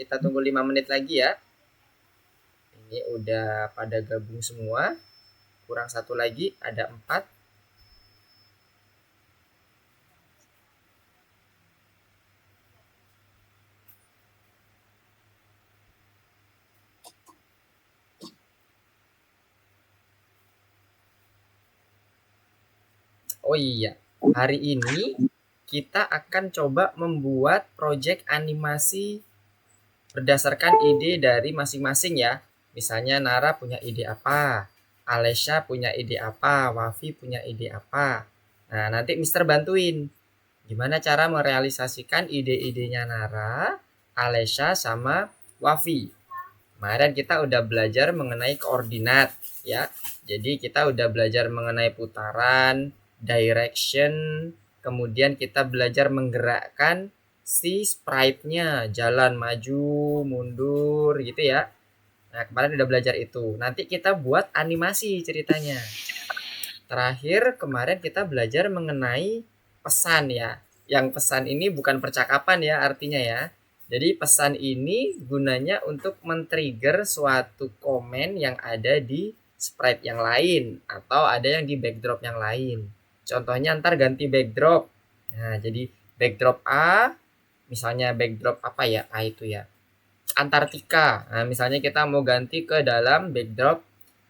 kita tunggu 5 menit lagi ya. Ini udah pada gabung semua. Kurang satu lagi, ada 4. Oh iya, hari ini kita akan coba membuat project animasi berdasarkan ide dari masing-masing ya. Misalnya Nara punya ide apa, Alesya punya ide apa, Wafi punya ide apa. Nah, nanti Mister bantuin. Gimana cara merealisasikan ide-idenya Nara, Alesya, sama Wafi. Kemarin kita udah belajar mengenai koordinat ya. Jadi kita udah belajar mengenai putaran, direction, kemudian kita belajar menggerakkan si sprite-nya, jalan maju, mundur gitu ya. Nah, kemarin udah belajar itu. Nanti kita buat animasi ceritanya. Terakhir kemarin kita belajar mengenai pesan ya. Yang pesan ini bukan percakapan ya artinya ya. Jadi pesan ini gunanya untuk men-trigger suatu komen yang ada di sprite yang lain atau ada yang di backdrop yang lain. Contohnya ntar ganti backdrop. Nah, jadi backdrop A, misalnya backdrop apa ya? A itu ya. Antartika. Nah, misalnya kita mau ganti ke dalam backdrop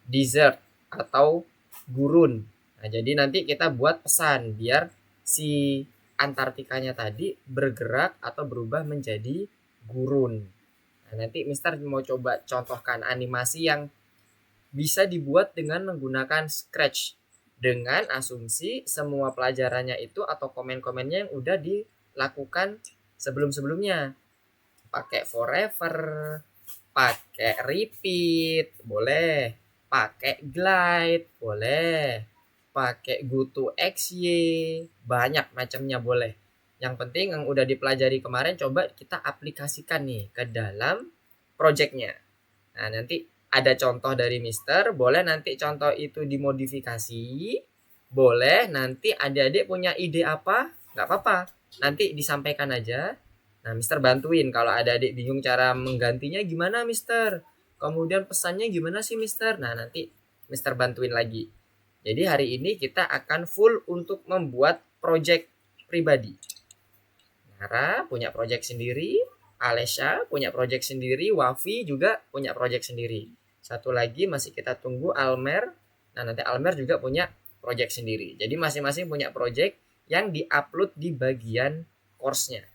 desert atau gurun. Nah, jadi nanti kita buat pesan biar si Antartikanya tadi bergerak atau berubah menjadi gurun. Nah, nanti Mister mau coba contohkan animasi yang bisa dibuat dengan menggunakan Scratch dengan asumsi semua pelajarannya itu atau komen-komennya yang udah dilakukan sebelum-sebelumnya. Pakai forever, pakai repeat, boleh. Pakai glide, boleh. Pakai go to XY, banyak macamnya boleh. Yang penting yang udah dipelajari kemarin coba kita aplikasikan nih ke dalam projectnya. Nah, nanti ada contoh dari Mister, boleh nanti contoh itu dimodifikasi, boleh nanti adik-adik punya ide apa, nggak apa-apa. Nanti disampaikan aja. Nah, Mister bantuin kalau ada adik bingung cara menggantinya gimana, Mister. Kemudian pesannya gimana sih, Mister? Nah, nanti Mister bantuin lagi. Jadi hari ini kita akan full untuk membuat project pribadi. Nara punya project sendiri, Alesya punya project sendiri, Wafi juga punya project sendiri. Satu lagi masih kita tunggu Almer. Nah, nanti Almer juga punya project sendiri. Jadi masing-masing punya project yang diupload di bagian course-nya.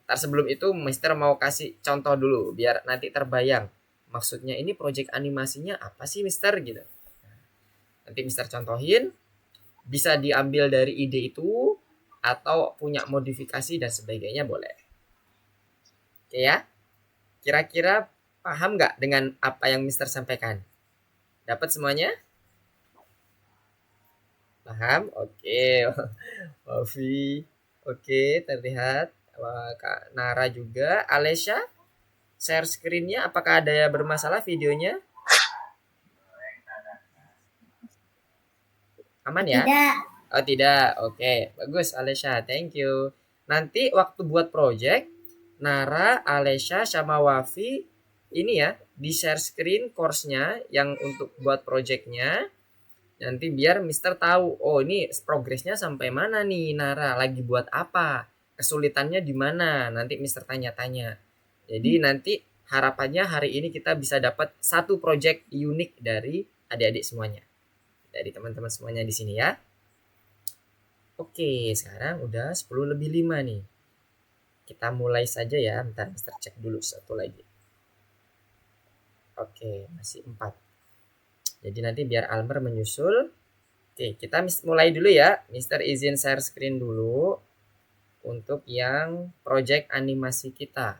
Ntar sebelum itu Mister mau kasih contoh dulu biar nanti terbayang. Maksudnya ini project animasinya apa sih Mister gitu. Nanti Mister contohin, bisa diambil dari ide itu atau punya modifikasi dan sebagainya boleh. Oke ya. Kira-kira paham nggak dengan apa yang Mister sampaikan? Dapat semuanya? Paham? Oke. Wafi. Oke, terlihat. Kak Nara juga. Alesya, share screen-nya. Apakah ada yang bermasalah videonya? Aman ya? Tidak. Oh tidak, oke. Bagus Alesya, thank you. Nanti waktu buat project, Nara, Alesya, sama Wafi, ini ya, di share screen course-nya yang untuk buat projectnya. Nanti biar Mister tahu, oh ini progresnya sampai mana nih Nara, lagi buat apa, kesulitannya di mana, nanti Mister tanya-tanya. Jadi nanti harapannya hari ini kita bisa dapat satu project unik dari adik-adik semuanya, dari teman-teman semuanya di sini ya. Oke, sekarang udah 10 lebih 5 nih. Kita mulai saja ya, bentar Mister cek dulu satu lagi. Oke, masih 4. Jadi nanti biar Almer menyusul. Oke, kita mulai dulu ya. Mister izin share screen dulu untuk yang project animasi kita.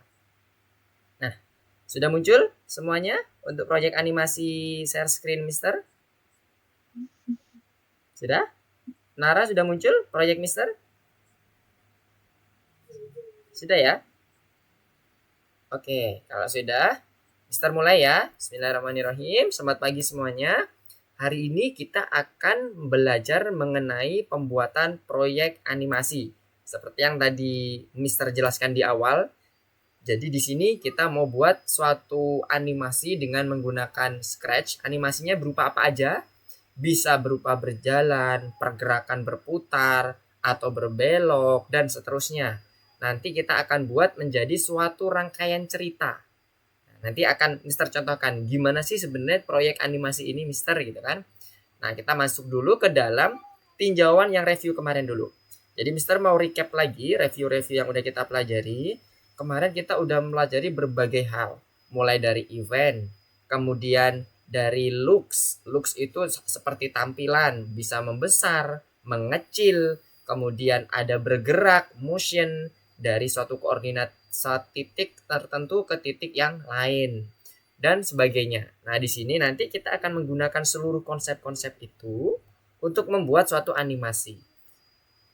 Nah, sudah muncul semuanya untuk project animasi share screen Mister? Sudah? Nara sudah muncul project Mister? Sudah ya? Oke, kalau sudah, Mister mulai ya. Bismillahirrahmanirrahim. Selamat pagi semuanya. Hari ini kita akan belajar mengenai pembuatan proyek animasi. Seperti yang tadi Mister jelaskan di awal, Jadi di sini kita mau buat suatu animasi dengan menggunakan Scratch. Animasinya berupa apa aja? Bisa berupa berjalan, pergerakan berputar, atau berbelok, dan seterusnya. Nanti kita akan buat menjadi suatu rangkaian cerita. Nanti akan Mister contohkan gimana sih sebenarnya proyek animasi ini Mister gitu kan. Nah, kita masuk dulu ke dalam tinjauan yang review kemarin dulu. Jadi Mister mau recap lagi review-review yang udah kita pelajari. Kemarin kita udah melajari berbagai hal, mulai dari event, kemudian dari looks. Looks itu seperti tampilan, bisa membesar, mengecil, kemudian ada bergerak, motion dari suatu koordinat saat titik tertentu ke titik yang lain dan sebagainya. Nah, di sini nanti kita akan menggunakan seluruh konsep-konsep itu untuk membuat suatu animasi.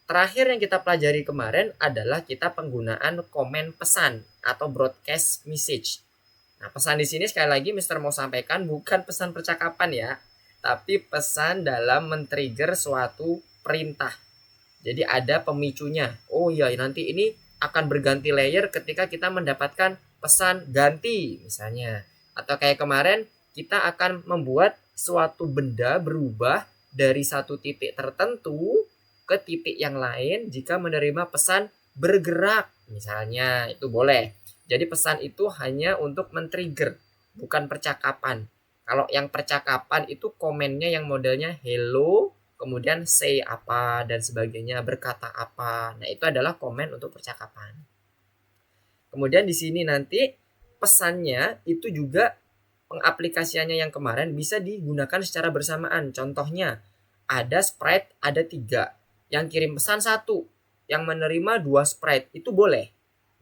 Terakhir yang kita pelajari kemarin adalah kita penggunaan komen pesan atau broadcast message. Nah, pesan di sini sekali lagi Mister mau sampaikan bukan pesan percakapan ya, tapi pesan dalam men-trigger suatu perintah. Jadi ada pemicunya. Oh iya, nanti ini akan berganti layer ketika kita mendapatkan pesan ganti misalnya. Atau kayak kemarin kita akan membuat suatu benda berubah dari satu titik tertentu ke titik yang lain jika menerima pesan bergerak misalnya, itu boleh. Jadi pesan itu hanya untuk men-trigger, bukan percakapan. Kalau yang percakapan itu komennya yang modelnya hello, kemudian say apa dan sebagainya, berkata apa. Nah, itu adalah komen untuk percakapan. Kemudian di sini nanti pesannya itu juga pengaplikasiannya yang kemarin bisa digunakan secara bersamaan. Contohnya ada sprite ada 3, yang kirim pesan 1, yang menerima 2 sprite, itu boleh,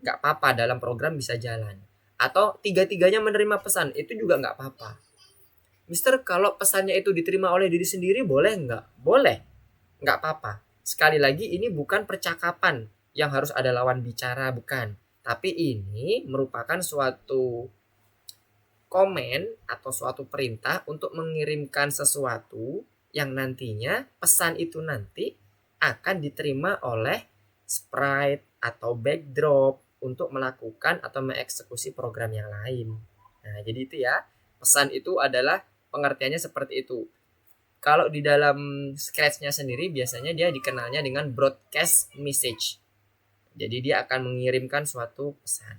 nggak apa-apa, dalam program bisa jalan. Atau 3-tiganya menerima pesan, itu juga nggak apa-apa. Mister, kalau pesannya itu diterima oleh diri sendiri boleh nggak? Boleh, nggak apa-apa. Sekali lagi ini bukan percakapan yang harus ada lawan bicara, bukan. Tapi ini merupakan suatu komen atau suatu perintah untuk mengirimkan sesuatu yang nantinya pesan itu nanti akan diterima oleh sprite atau backdrop untuk melakukan atau mengeksekusi program yang lain. Nah, jadi itu ya. Pesan itu adalah pengertiannya seperti itu. Kalau di dalam Scratch-nya sendiri biasanya dia dikenalnya dengan broadcast message. Jadi dia akan mengirimkan suatu pesan.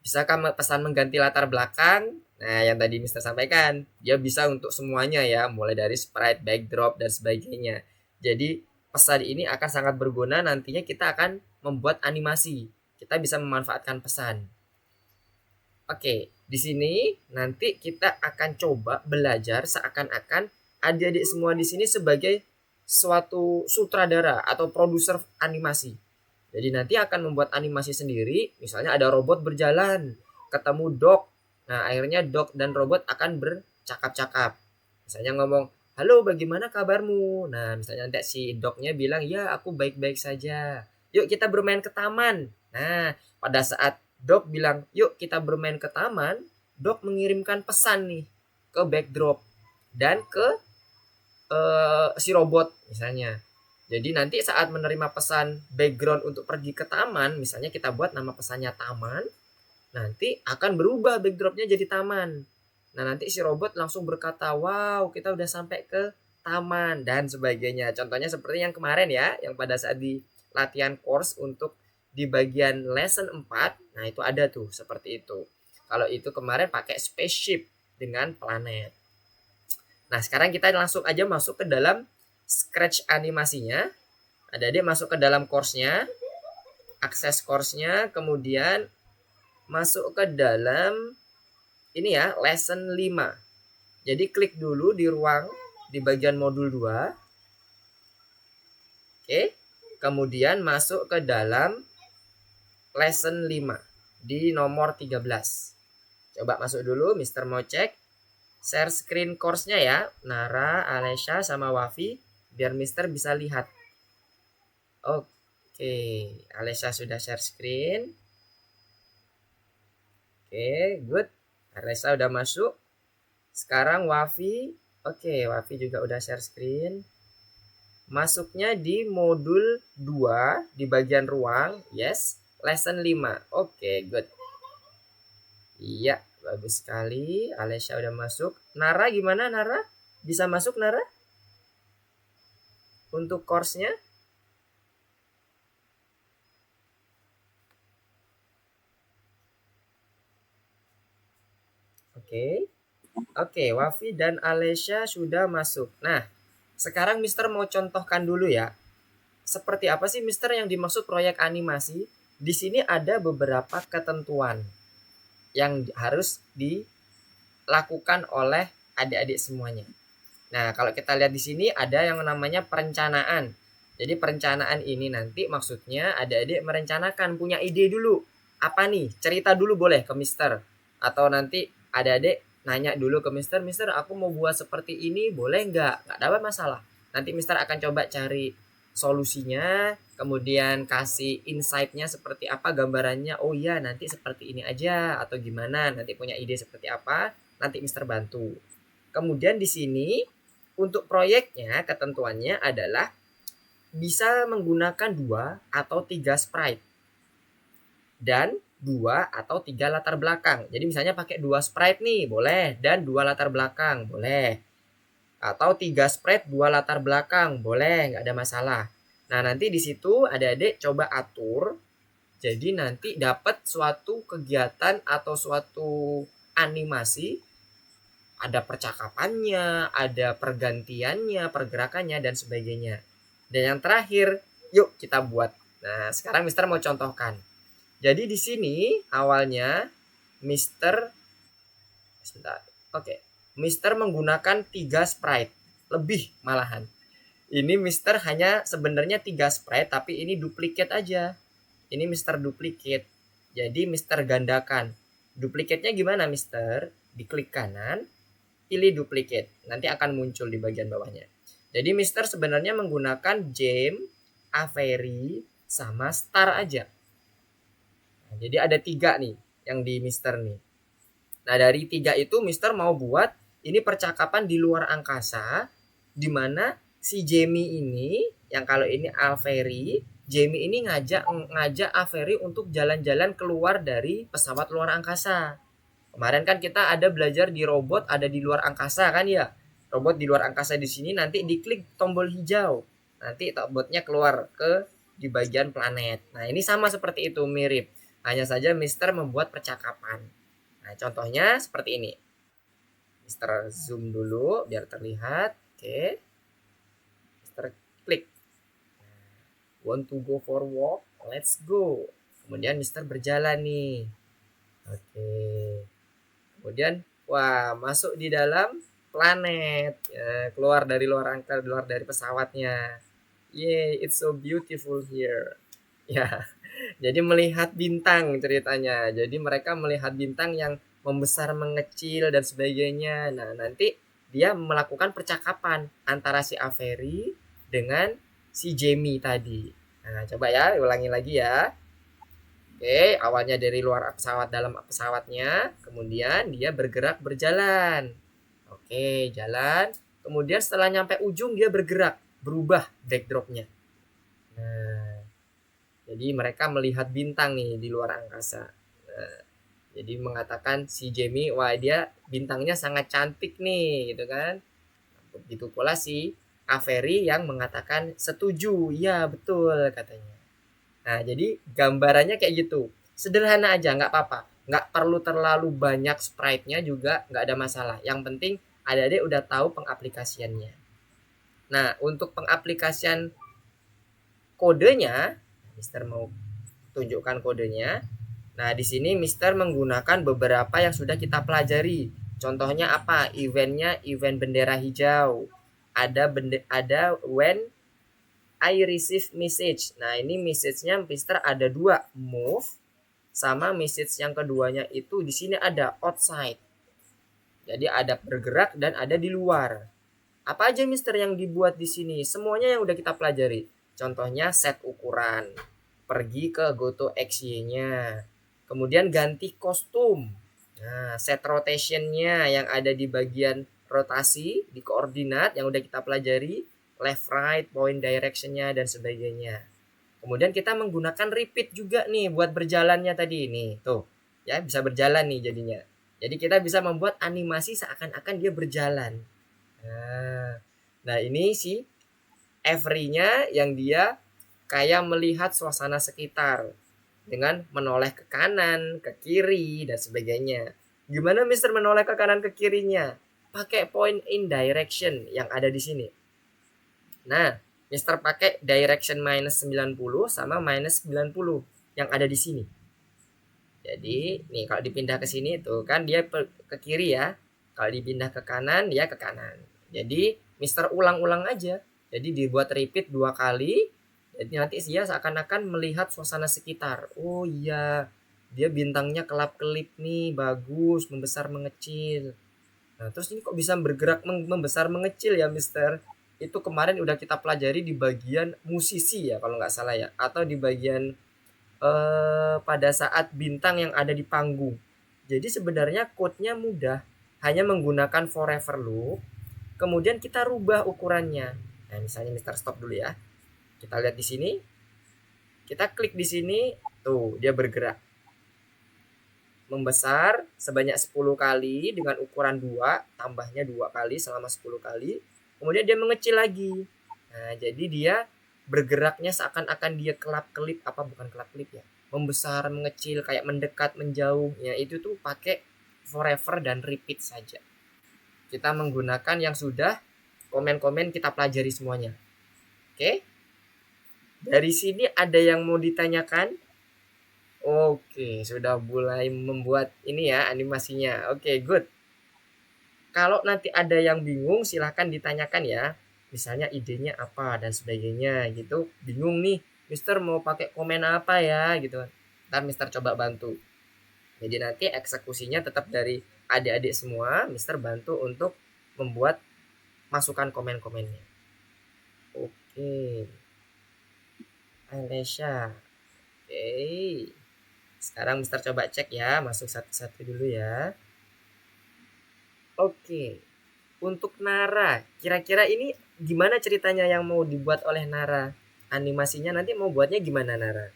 Bisakah pesan mengganti latar belakang? Nah, yang tadi Mister sampaikan, dia bisa untuk semuanya ya, mulai dari sprite, backdrop, dan sebagainya. Jadi, pesan ini akan sangat berguna nantinya kita akan membuat animasi. Kita bisa memanfaatkan pesan. Oke, di sini nanti kita akan coba belajar seakan-akan adik-adik semua di sini sebagai suatu sutradara atau produser animasi. Jadi nanti akan membuat animasi sendiri, misalnya ada robot berjalan, ketemu dog. Nah, akhirnya dog dan robot akan bercakap-cakap. Misalnya ngomong, "Halo, bagaimana kabarmu?" Nah, misalnya nanti si dognya bilang, "Ya, aku baik-baik saja. Yuk kita bermain ke taman." Nah, pada saat dog bilang, "Yuk kita bermain ke taman," dog mengirimkan pesan nih ke backdrop dan ke si robot misalnya. Jadi nanti saat menerima pesan background untuk pergi ke taman, misalnya kita buat nama pesannya taman, nanti akan berubah backdropnya jadi taman. Nah, nanti si robot langsung berkata, "Wow, kita udah sampai ke taman," dan sebagainya. Contohnya seperti yang kemarin ya, yang pada saat di latihan course untuk di bagian lesson 4, nah itu ada tuh seperti itu. Kalau itu kemarin pakai spaceship dengan planet. Nah, sekarang kita langsung aja masuk ke dalam Scratch animasinya. Adik-adik masuk ke dalam course-nya, akses course-nya, kemudian masuk ke dalam ini ya, lesson 5. Jadi klik dulu di ruang di bagian modul 2. Oke. Kemudian masuk ke dalam lesson 5 di nomor 13. Coba masuk dulu, Mister mau cek share screen course-nya ya, Nara, Alesha, sama Wafi, biar Mister bisa lihat. Oke, Alesha sudah share screen. Oke, good. Alesha udah masuk. Sekarang Wafi, oke, Wafi juga udah share screen. Masuknya di modul 2 di bagian ruang, yes. lesson 5. Oke, good. Iya, bagus sekali. Alesya udah masuk. Nara gimana, Nara? Bisa masuk, Nara? Untuk course-nya? Oke. Oke, Wafi dan Alesya sudah masuk. Nah, sekarang Mister mau contohkan dulu ya. Seperti apa sih Mister yang dimaksud proyek animasi? Di sini ada beberapa ketentuan yang harus dilakukan oleh adik-adik semuanya. Nah, kalau kita lihat di sini ada yang namanya perencanaan. Jadi perencanaan ini nanti maksudnya adik-adik merencanakan, punya ide dulu. Apa nih? Cerita dulu boleh ke Mister. Atau nanti adik-adik nanya dulu ke Mister, Mister aku mau buat seperti ini, boleh nggak? Nggak ada masalah. Nanti Mister akan coba cari solusinya, kemudian kasih insight-nya seperti apa gambarannya. Oh iya, nanti seperti ini aja atau gimana? Nanti punya ide seperti apa? Nanti Mister bantu. Kemudian di sini untuk proyeknya ketentuannya adalah bisa menggunakan 2 atau 3 sprite dan 2 atau 3 latar belakang. Jadi misalnya pakai 2 sprite nih, boleh, dan 2 latar belakang, boleh. Atau 3 sprite 2 latar belakang, boleh, nggak ada masalah. Nah, nanti di situ adik-adik coba atur. Jadi nanti dapat suatu kegiatan atau suatu animasi, ada percakapannya, ada pergantiannya, pergerakannya, dan sebagainya. Dan yang terakhir, yuk kita buat. Nah, sekarang Mister mau contohkan. Jadi di sini awalnya Mister, sebentar, oke, Mister menggunakan 3 sprite, lebih malahan. Ini Mister hanya sebenarnya 3 sprite, tapi ini duplikat aja. Ini Mister duplikat. Jadi Mister gandakan. Duplikatnya gimana Mister? Diklik kanan, pilih duplicate. Nanti akan muncul di bagian bawahnya. Jadi Mister sebenarnya menggunakan Gem, Avery, sama Star aja. Nah, jadi ada 3 nih yang di Mister nih. Nah, dari 3 itu Mister mau buat ini percakapan di luar angkasa, di mana si Jamie ini, yang kalau ini Avery, Jamie ini ngajak Avery untuk jalan-jalan keluar dari pesawat luar angkasa. Kemarin kan kita ada belajar di robot ada di luar angkasa kan ya. Robot di luar angkasa di sini nanti diklik tombol hijau. Nanti robotnya keluar ke di bagian planet. Nah, ini sama seperti itu, mirip. Hanya saja Mister membuat percakapan. Nah, contohnya seperti ini. Mister zoom dulu biar terlihat. Oke. Mister klik. Want to go for walk? Let's go. Kemudian Mister berjalan nih. Oke. Kemudian wah, masuk di dalam planet, ya, keluar dari luar angkasa, keluar dari pesawatnya. Yay, it's so beautiful here. Ya, jadi melihat bintang ceritanya. Jadi mereka melihat bintang yang membesar, mengecil dan sebagainya. Nah, nanti dia melakukan percakapan antara si Avery dengan si Jamie tadi. Nah, coba ya, ulangi lagi ya. Oke, awalnya dari luar pesawat, dalam pesawatnya, kemudian dia bergerak berjalan. Oke, jalan. Kemudian setelah nyampe ujung dia bergerak, berubah backdropnya. Nah, jadi mereka melihat bintang nih di luar angkasa. Nah, jadi mengatakan si Jamie, wah dia bintangnya sangat cantik nih, gitu kan. Begitu pula si Avery yang mengatakan setuju, ya betul katanya. Nah, jadi gambarannya kayak gitu. Sederhana aja, nggak apa-apa. Nggak perlu terlalu banyak sprite-nya juga, nggak ada masalah. Yang penting adik-adik udah tahu pengaplikasiannya. Nah, untuk pengaplikasian kodenya, Mister mau tunjukkan kodenya. Nah, di sini Mister menggunakan beberapa yang sudah kita pelajari. Contohnya apa? Eventnya event bendera hijau. Ada when I receive message. Nah, ini message-nya Mister ada 2, move sama message yang keduanya itu di sini ada outside. Jadi ada bergerak dan ada di luar. Apa aja Mister yang dibuat di sini? Semuanya yang udah kita pelajari. Contohnya set ukuran, pergi ke go to XY-nya. Kemudian ganti kostum. Nah, set rotation-nya yang ada di bagian rotasi, di koordinat yang udah kita pelajari, left right, point direction-nya dan sebagainya. Kemudian kita menggunakan repeat juga nih buat berjalannya tadi nih. Tuh, ya bisa berjalan nih jadinya. Jadi kita bisa membuat animasi seakan-akan dia berjalan. Nah, nah ini si every-nya yang dia kayak melihat suasana sekitar dengan menoleh ke kanan, ke kiri, dan sebagainya. Gimana Mister menoleh ke kanan ke kirinya? Pakai point in direction yang ada di sini. Nah, Mister pakai direction minus 90 sama minus 90 yang ada di sini. Jadi, nih kalau dipindah ke sini tuh kan dia ke kiri ya. Kalau dipindah ke kanan, dia ke kanan. Jadi, Mister ulang-ulang aja. Jadi dibuat repeat 2 kali. Jadi nanti dia seakan-akan melihat suasana sekitar. Oh iya, dia bintangnya kelap-kelip nih, bagus, membesar mengecil. Nah, terus ini kok bisa bergerak membesar mengecil ya, Mister? Itu kemarin udah kita pelajari di bagian musisi ya, kalau nggak salah ya, atau di bagian pada saat bintang yang ada di panggung. Jadi sebenarnya code-nya mudah, hanya menggunakan forever loop. Kemudian kita rubah ukurannya. Nah, misalnya Mister Stop dulu ya. Kita lihat di sini. Kita klik di sini, tuh dia bergerak. Membesar sebanyak 10 kali dengan ukuran 2, tambahnya 2 kali selama 10 kali. Kemudian dia mengecil lagi. Nah, jadi dia bergeraknya seakan-akan dia kelap-kelip, apa bukan kelap-kelip ya, membesar, mengecil, kayak mendekat, menjauh. Ya, itu tuh pakai forever dan repeat saja. Kita menggunakan yang sudah komen-komen kita pelajari semuanya. Oke? Dari sini ada yang mau ditanyakan? Oke, sudah mulai membuat ini ya animasinya. Oke, good. Kalau nanti ada yang bingung silahkan ditanyakan ya. Misalnya idenya apa dan sebagainya gitu. Bingung nih, Mister mau pakai komen apa ya gitu. Ntar Mister coba bantu. Jadi nanti eksekusinya tetap dari adik-adik semua. Mister bantu untuk membuat masukan komen-komennya. Oke. Alesha. Oke. Sekarang Mister coba cek ya, masuk satu-satu dulu ya. Oke. Untuk Nara, kira-kira ini gimana ceritanya yang mau dibuat oleh Nara? Animasinya nanti mau buatnya gimana Nara?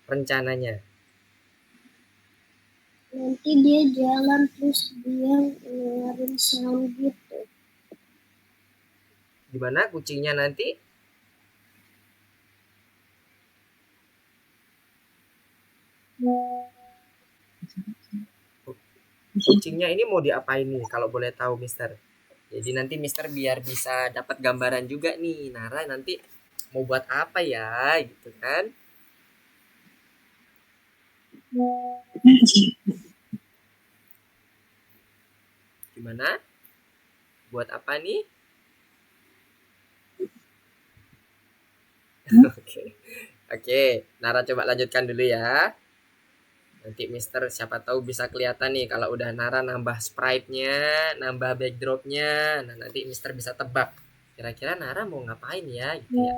Rencananya. Nanti dia jalan terus dia ngeluarin sound gitu. Gimana kucingnya nanti? Kucingnya ini mau diapain nih kalau boleh tahu Mister? Jadi nanti Mister biar bisa dapat gambaran juga nih Nara nanti mau buat apa ya gitu kan? Gimana? Buat apa nih? Oke. Oke, Nara coba lanjutkan dulu ya. Nanti Mister siapa tahu bisa kelihatan nih kalau udah Nara nambah sprite-nya, nambah backdrop-nya. Nah, nanti Mister bisa tebak. Kira-kira Nara mau ngapain ya gitu ya.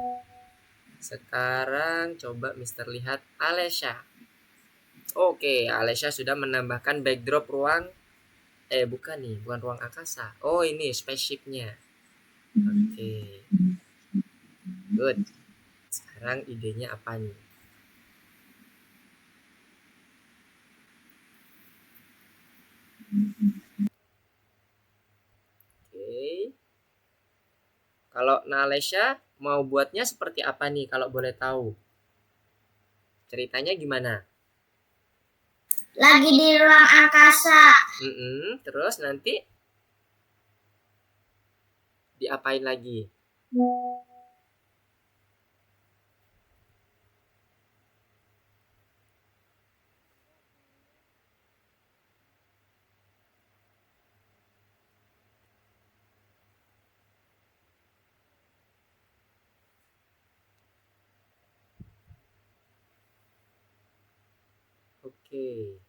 Sekarang coba Mister lihat Alesha. Oke, Alesha sudah menambahkan backdrop ruang bukan nih, bukan ruang angkasa. Oh, ini spaceship-nya. Oke. Good. Sekarang idenya apa nih? Oke. Kalau Nalesha mau buatnya seperti apa nih kalau boleh tahu? Ceritanya gimana? Lagi di ruang angkasa. Terus nanti diapain lagi? Oke,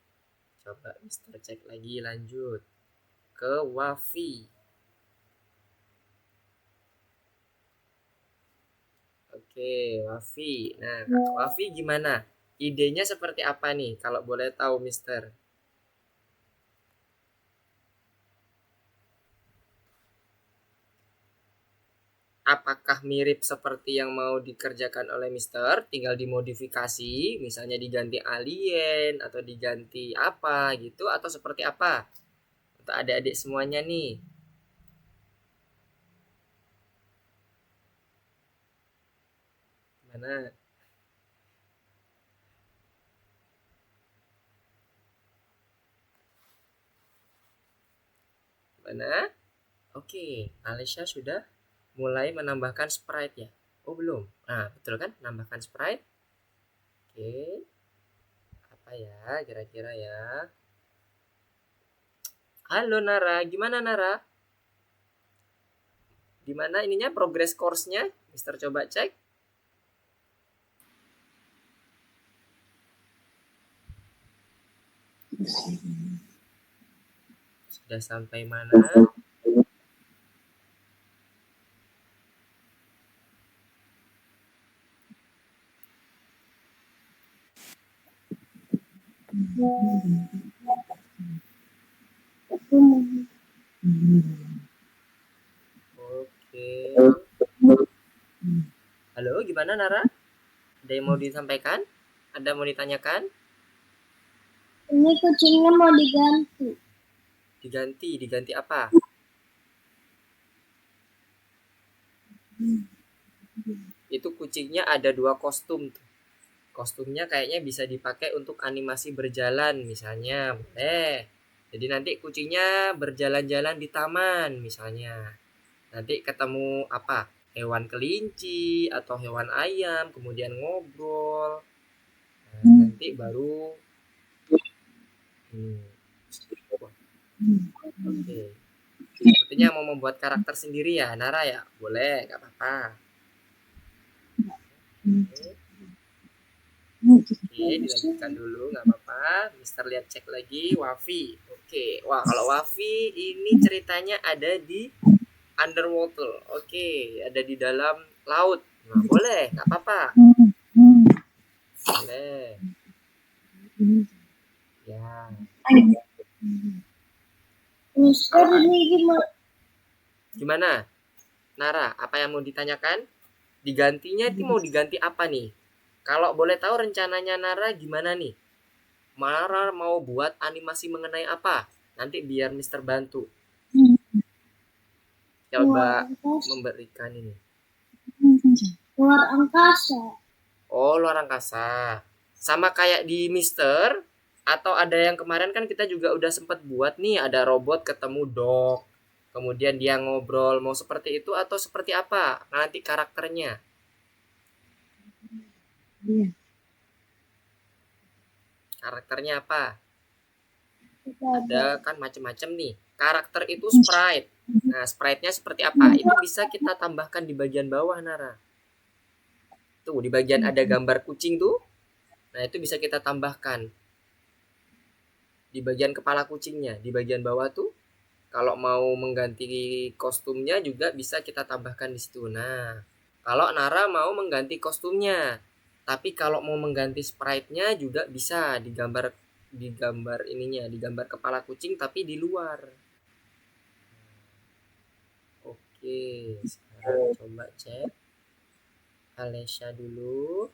coba Mister cek lagi lanjut ke Wafi. Oke, Wafi. Nah, Wafi gimana? Idenya seperti apa nih kalau boleh tahu Mister? apakah mirip seperti yang mau dikerjakan oleh Mister, tinggal dimodifikasi, misalnya diganti alien atau diganti apa gitu, atau seperti apa? Untuk adik-adik semuanya nih. Mana? Mana? Oke, Alesya sudah mulai menambahkan sprite ya. Oh belum. Nah betul kan, menambahkan sprite. Oke, apa ya kira-kira ya? Halo Nara, gimana Nara? Gimana ininya progress course-nya? Mister coba cek. Sudah sampai mana? Oke. Halo, gimana Nara? Ada yang mau disampaikan? Ada mau ditanyakan? Ini kucingnya mau diganti. Diganti apa? Itu kucingnya ada 2 kostum tuh. Kostumnya kayaknya bisa dipakai untuk animasi berjalan misalnya. Boleh. Jadi nanti kucingnya berjalan-jalan di taman misalnya. Nanti ketemu apa? Hewan kelinci atau hewan ayam, kemudian ngobrol. Nah, nanti baru hmm. Oke. Sepertinya mau membuat karakter sendiri ya, Nara ya? Boleh, nggak apa-apa. Oke, dilanjutkan dulu, nggak apa-apa. Mister lihat cek lagi, Wafi. Oke, wah kalau Wafi ini ceritanya ada di underwater. Oke, ada di dalam laut. Nah, boleh, nggak apa-apa. Boleh. Ya. Mister ini gimana? Gimana? Nara, apa yang mau ditanyakan? Digantinya itu mau diganti apa nih? Kalau boleh tahu rencananya Nara gimana nih? Nara mau buat animasi mengenai apa? Nanti biar Mister bantu. Coba memberikan ini. Luar angkasa. Oh, luar angkasa. Sama kayak di Mister, atau ada yang kemarin kan kita juga udah sempat buat nih, ada robot ketemu dog. Kemudian dia ngobrol, mau seperti itu atau seperti apa? Nanti karakternya. Karakternya apa? Ada kan macam-macam nih. Karakter itu sprite. Nah, sprite-nya seperti apa? Itu bisa kita tambahkan di bagian bawah, Nara. Tuh, di bagian ada gambar kucing tuh. Nah, itu bisa kita tambahkan di bagian kepala kucingnya, di bagian bawah tuh. Kalau mau mengganti kostumnya juga bisa kita tambahkan di situ. Nah, kalau Nara mau mengganti kostumnya, tapi kalau mau mengganti sprite-nya juga bisa digambar ininya, digambar kepala kucing tapi di luar. Oke, sekarang coba cek Alesya dulu.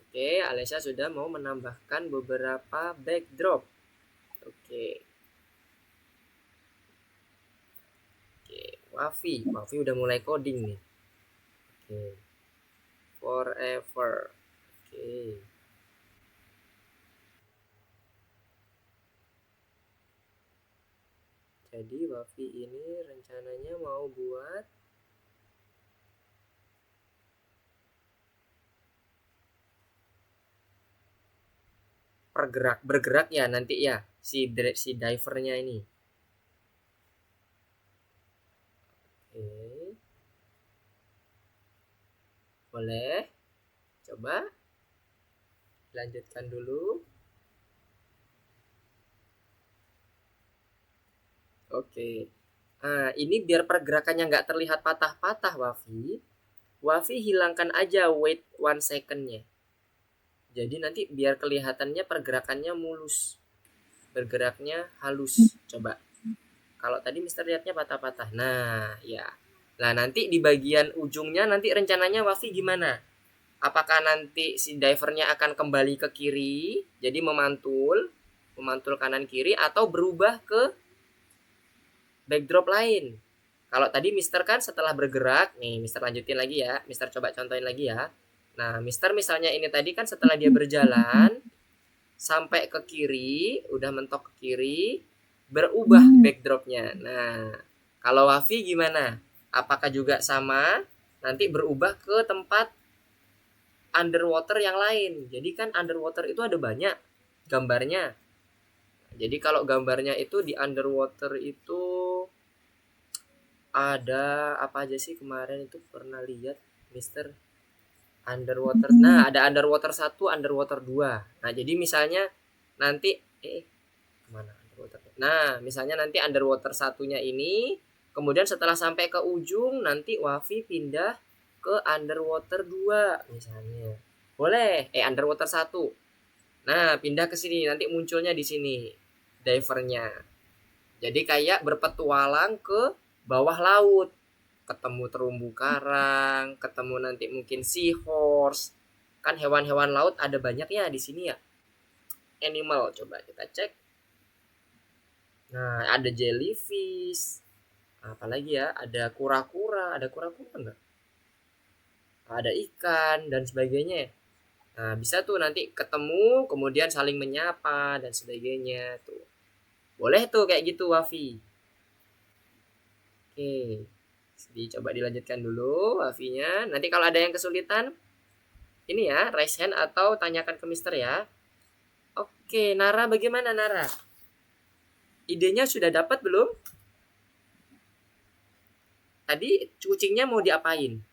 Oke, Alesya sudah mau menambahkan beberapa backdrop. Oke. Oke, Wafi udah mulai coding nih. Oke. Forever. Oke. Jadi Wafi ini rencananya mau buat bergerak ya nanti ya si divernya ini. Oke. Boleh. Coba lanjutkan dulu. Oke. Nah, ini biar pergerakannya nggak terlihat patah-patah, Wafi hilangkan aja wait 1 second-nya. Jadi nanti biar kelihatannya pergerakannya mulus. Bergeraknya halus. Coba. Kalau tadi Mister lihatnya patah-patah. Nah, ya. Nah, nanti di bagian ujungnya nanti rencananya Wafi gimana? Apakah nanti si divernya akan kembali ke kiri, jadi memantul, memantul kanan kiri, atau berubah ke backdrop lain? Kalau tadi Mister kan setelah bergerak, nih Mister lanjutin lagi ya, Mister coba contohin lagi ya. Nah, Mister misalnya ini tadi kan setelah dia berjalan sampai ke kiri, udah mentok ke kiri, berubah backdropnya. Nah, kalau Wafi gimana? Apakah juga sama? Nanti berubah ke tempat underwater yang lain. Jadi kan underwater itu ada banyak gambarnya. Jadi kalau gambarnya itu di underwater itu ada apa aja sih kemarin itu pernah lihat Mister underwater. Nah, ada underwater 1, underwater 2. Nah, jadi misalnya nanti kemana underwater? Nah, misalnya nanti underwater satunya ini kemudian setelah sampai ke ujung nanti Wafi pindah ke underwater 2 misalnya. Boleh, underwater 1. Nah, pindah ke sini nanti munculnya di sini divernya. Jadi kayak berpetualang ke bawah laut, ketemu terumbu karang, ketemu nanti mungkin seahorse. Kan hewan-hewan laut ada banyak ya di sini ya. Animal coba kita cek. Nah, ada jellyfish. Apalagi ya? Ada kura-kura. Ada kura-kura enggak? Ada ikan dan sebagainya. Nah, bisa tuh nanti ketemu, kemudian saling menyapa dan sebagainya tuh. Boleh tuh kayak gitu, Wafi. Oke. Dicoba dilanjutkan dulu Wafinya. Nanti kalau ada yang kesulitan, ini ya, raise hand atau tanyakan ke Mister ya. Oke, Nara bagaimana Nara? Idenya sudah dapat belum? Tadi kucingnya mau diapain?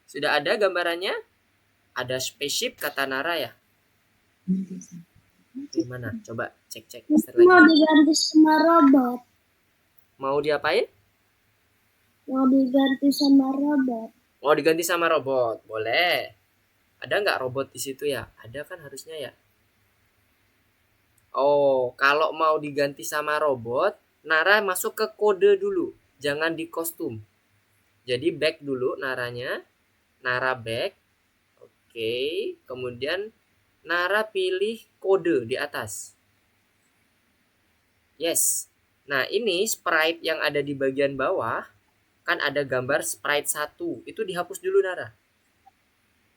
Sudah ada gambarannya? Ada spaceship kata Nara ya? Gimana? Coba cek-cek Mister Mau lagi. diganti sama robot. Mau diapain? Mau diganti sama robot. Mau diganti sama robot? Boleh. Ada nggak robot di situ ya? Ada kan harusnya ya? Oh, kalau mau diganti sama robot, Nara masuk ke kode dulu. Jangan di kostum. Jadi back dulu Naranya. Nara back. Oke. Kemudian Nara pilih kode di atas. Yes. Nah, ini sprite yang ada di bagian bawah. Kan ada gambar sprite 1. Itu dihapus dulu Nara.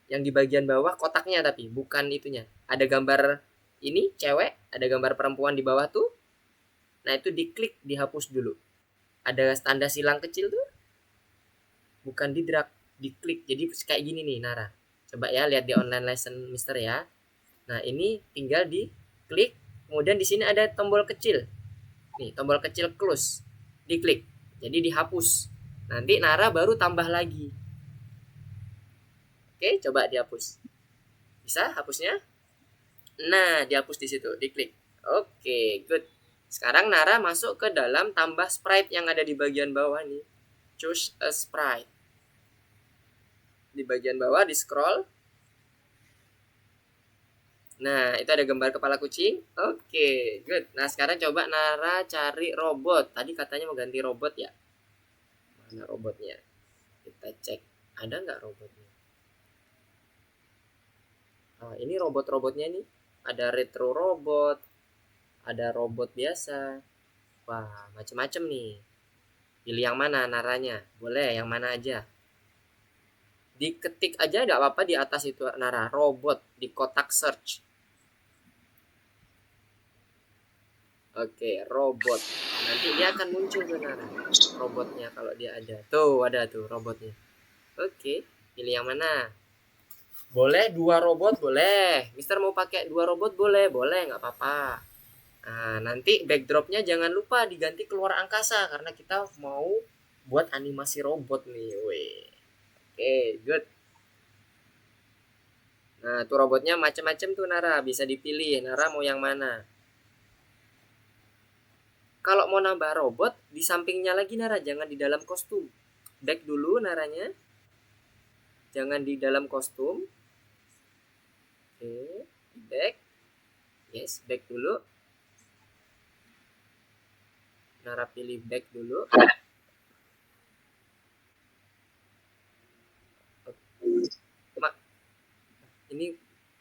Yang di bagian bawah kotaknya tapi bukan itunya. Ada gambar ini cewek, ada gambar perempuan di bawah tuh. Nah, itu diklik, dihapus dulu. Ada tanda silang kecil tuh. Bukan di drag, diklik. Jadi kayak gini nih Nara. Coba ya lihat di online lesson Mister ya. Nah, ini tinggal diklik. Kemudian di sini ada tombol kecil. Nih, tombol kecil close. Diklik. Jadi dihapus. Nanti Nara baru tambah lagi. Oke, coba dihapus. Bisa hapusnya? Nah, dihapus di situ, diklik. Oke, good. Sekarang Nara masuk ke dalam tambah sprite yang ada di bagian bawah nih. Choose a sprite. Di bagian bawah di scroll. Nah, itu ada gambar kepala kucing. Oke, good. Nah, sekarang coba Nara cari robot. Tadi katanya mau ganti robot ya. Mana robotnya? Kita cek. Ada nggak robotnya? Oh, ini robot-robotnya nih. Ada retro robot. Ada robot biasa. Wah, macem-macem nih. Pilih yang mana Naranya? Boleh, yang mana aja. Diketik aja nggak apa-apa di atas itu Nara. Robot di kotak search. Oke, robot. Nanti dia akan muncul tuh Nara. Robotnya kalau dia ada. Tuh, ada tuh robotnya. Oke, pilih yang mana? Boleh 2 robot, boleh. Mister mau pakai 2 robot, boleh. Boleh, nggak apa-apa. Nah, nanti backdropnya jangan lupa diganti keluar angkasa. Karena kita mau buat animasi robot nih. Weh. Oke, good. Nah, tuh robotnya macam-macam tuh Nara. Bisa dipilih. Nara mau yang mana? Kalau mau nambah robot, di sampingnya lagi Nara, jangan di dalam kostum. Back dulu Naranya. Jangan di dalam kostum. Oke, back. Yes, back dulu. Nara pilih back dulu.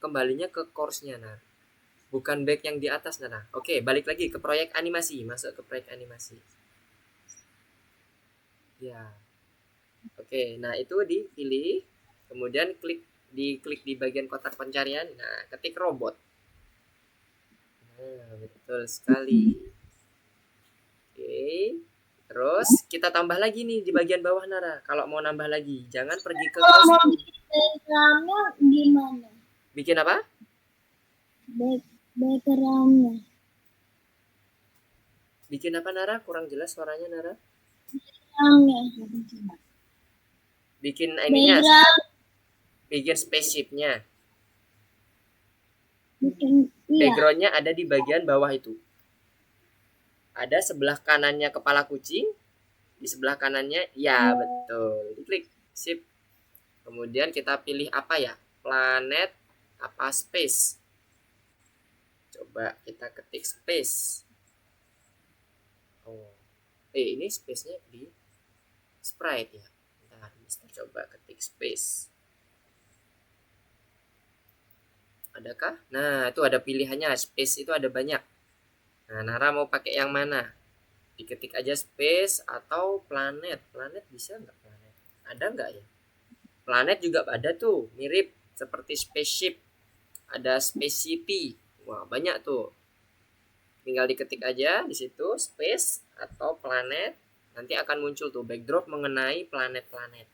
kembalinya ke course-nya, nah. Bukan back yang di atas, nah. Oke, balik lagi ke proyek animasi. Masuk ke proyek animasi. Ya. Oke, nah itu dipilih. Kemudian diklik di bagian kotak pencarian. Nah, ketik robot. Nah, betul sekali. Oke. Terus kita tambah lagi nih di bagian bawah, Nara. Kalau mau nambah lagi, jangan pergi ke Kalau mau kostum. bikin backgroundnya gimana? Bikin apa? Backgroundnya. Bikin apa, Nara? Kurang jelas suaranya, Nara. Backgroundnya. Bikin ininya, Background. bikin spaceship-nya. Bikin, iya. Background-nya ada di bagian bawah itu. Ada sebelah kanannya kepala kucing, di sebelah kanannya, ya betul. Diklik, sip. Kemudian kita pilih apa ya? Planet apa space? Coba kita ketik space. Oh, ini space-nya di sprite ya. Bentar, Mister coba ketik space. Adakah? Nah, itu ada pilihannya. Space itu ada banyak. Nah, Nara mau pakai yang mana? Diketik aja space atau planet. Planet bisa nggak planet? Ada nggak ya? Planet juga ada tuh, mirip seperti spaceship. Ada spaceship. Wah, banyak tuh. Tinggal diketik aja di situ space atau planet. Nanti akan muncul tuh backdrop mengenai planet-planet.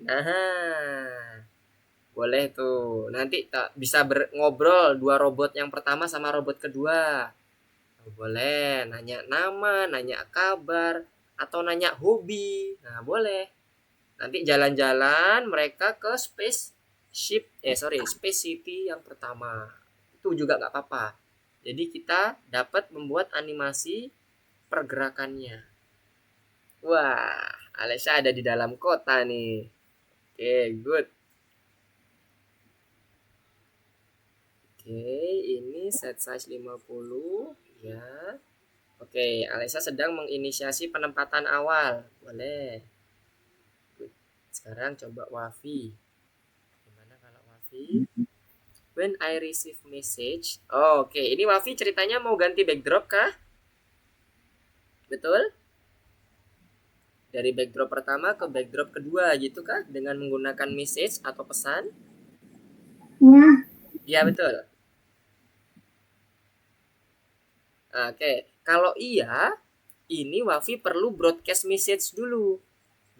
Nah, boleh tuh. Nanti bisa ngobrol dua robot yang pertama sama robot kedua. Boleh nanya nama, nanya kabar, atau nanya hobi. Nah, boleh. Nanti jalan-jalan mereka ke Space City yang pertama. Itu juga nggak apa-apa. Jadi kita dapat membuat animasi pergerakannya. Wah, Alesha ada di dalam kota nih. Oke, good. Oke, ini set size 50 ya. Oke, Alesha sedang menginisiasi penempatan awal. Boleh. Good. Sekarang coba Wafi. Gimana kalau Wafi? When I receive message. Oh, oke, ini Wafi ceritanya mau ganti backdrop kah? Betul? Dari backdrop pertama ke backdrop kedua gitu kah? Dengan menggunakan message atau pesan? Ya. Iya, betul. Oke, kalau iya, ini Wafi perlu broadcast message dulu.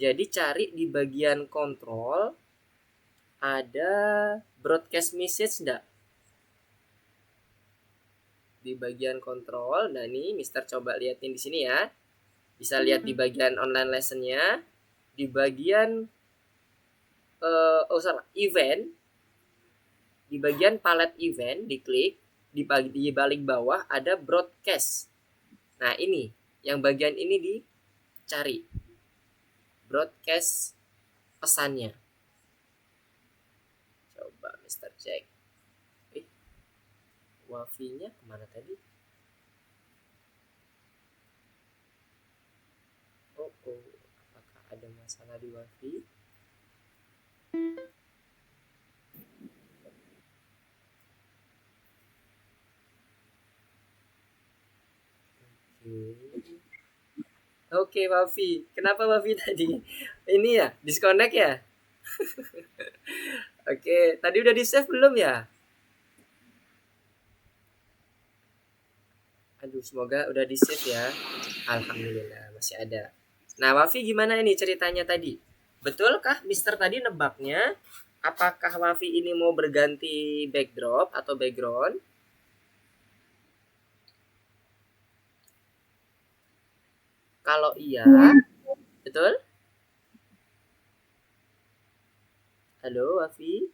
Jadi cari di bagian kontrol ada broadcast message enggak? Di bagian kontrol, nah ini Mister coba liatin di sini ya. Bisa lihat di bagian online lessonnya, di bagian event, di bagian palet event diklik, di balik bawah ada broadcast. Nah ini, yang bagian ini dicari, broadcast pesannya. Coba Mister cek. Wafi-nya kemana tadi? Oh, apakah ada masalah di Wafi? Oke, Wafi. Kenapa Wafi tadi? Ini ya, disconnect ya? Oke, tadi udah di-save belum ya? Aduh, semoga udah di-save ya. Alhamdulillah, masih ada. Nah, Wafi gimana ini ceritanya tadi? Betulkah Mister tadi nebaknya? Apakah Wafi ini mau berganti backdrop atau background? Kalau iya, betul? Halo, Wafi?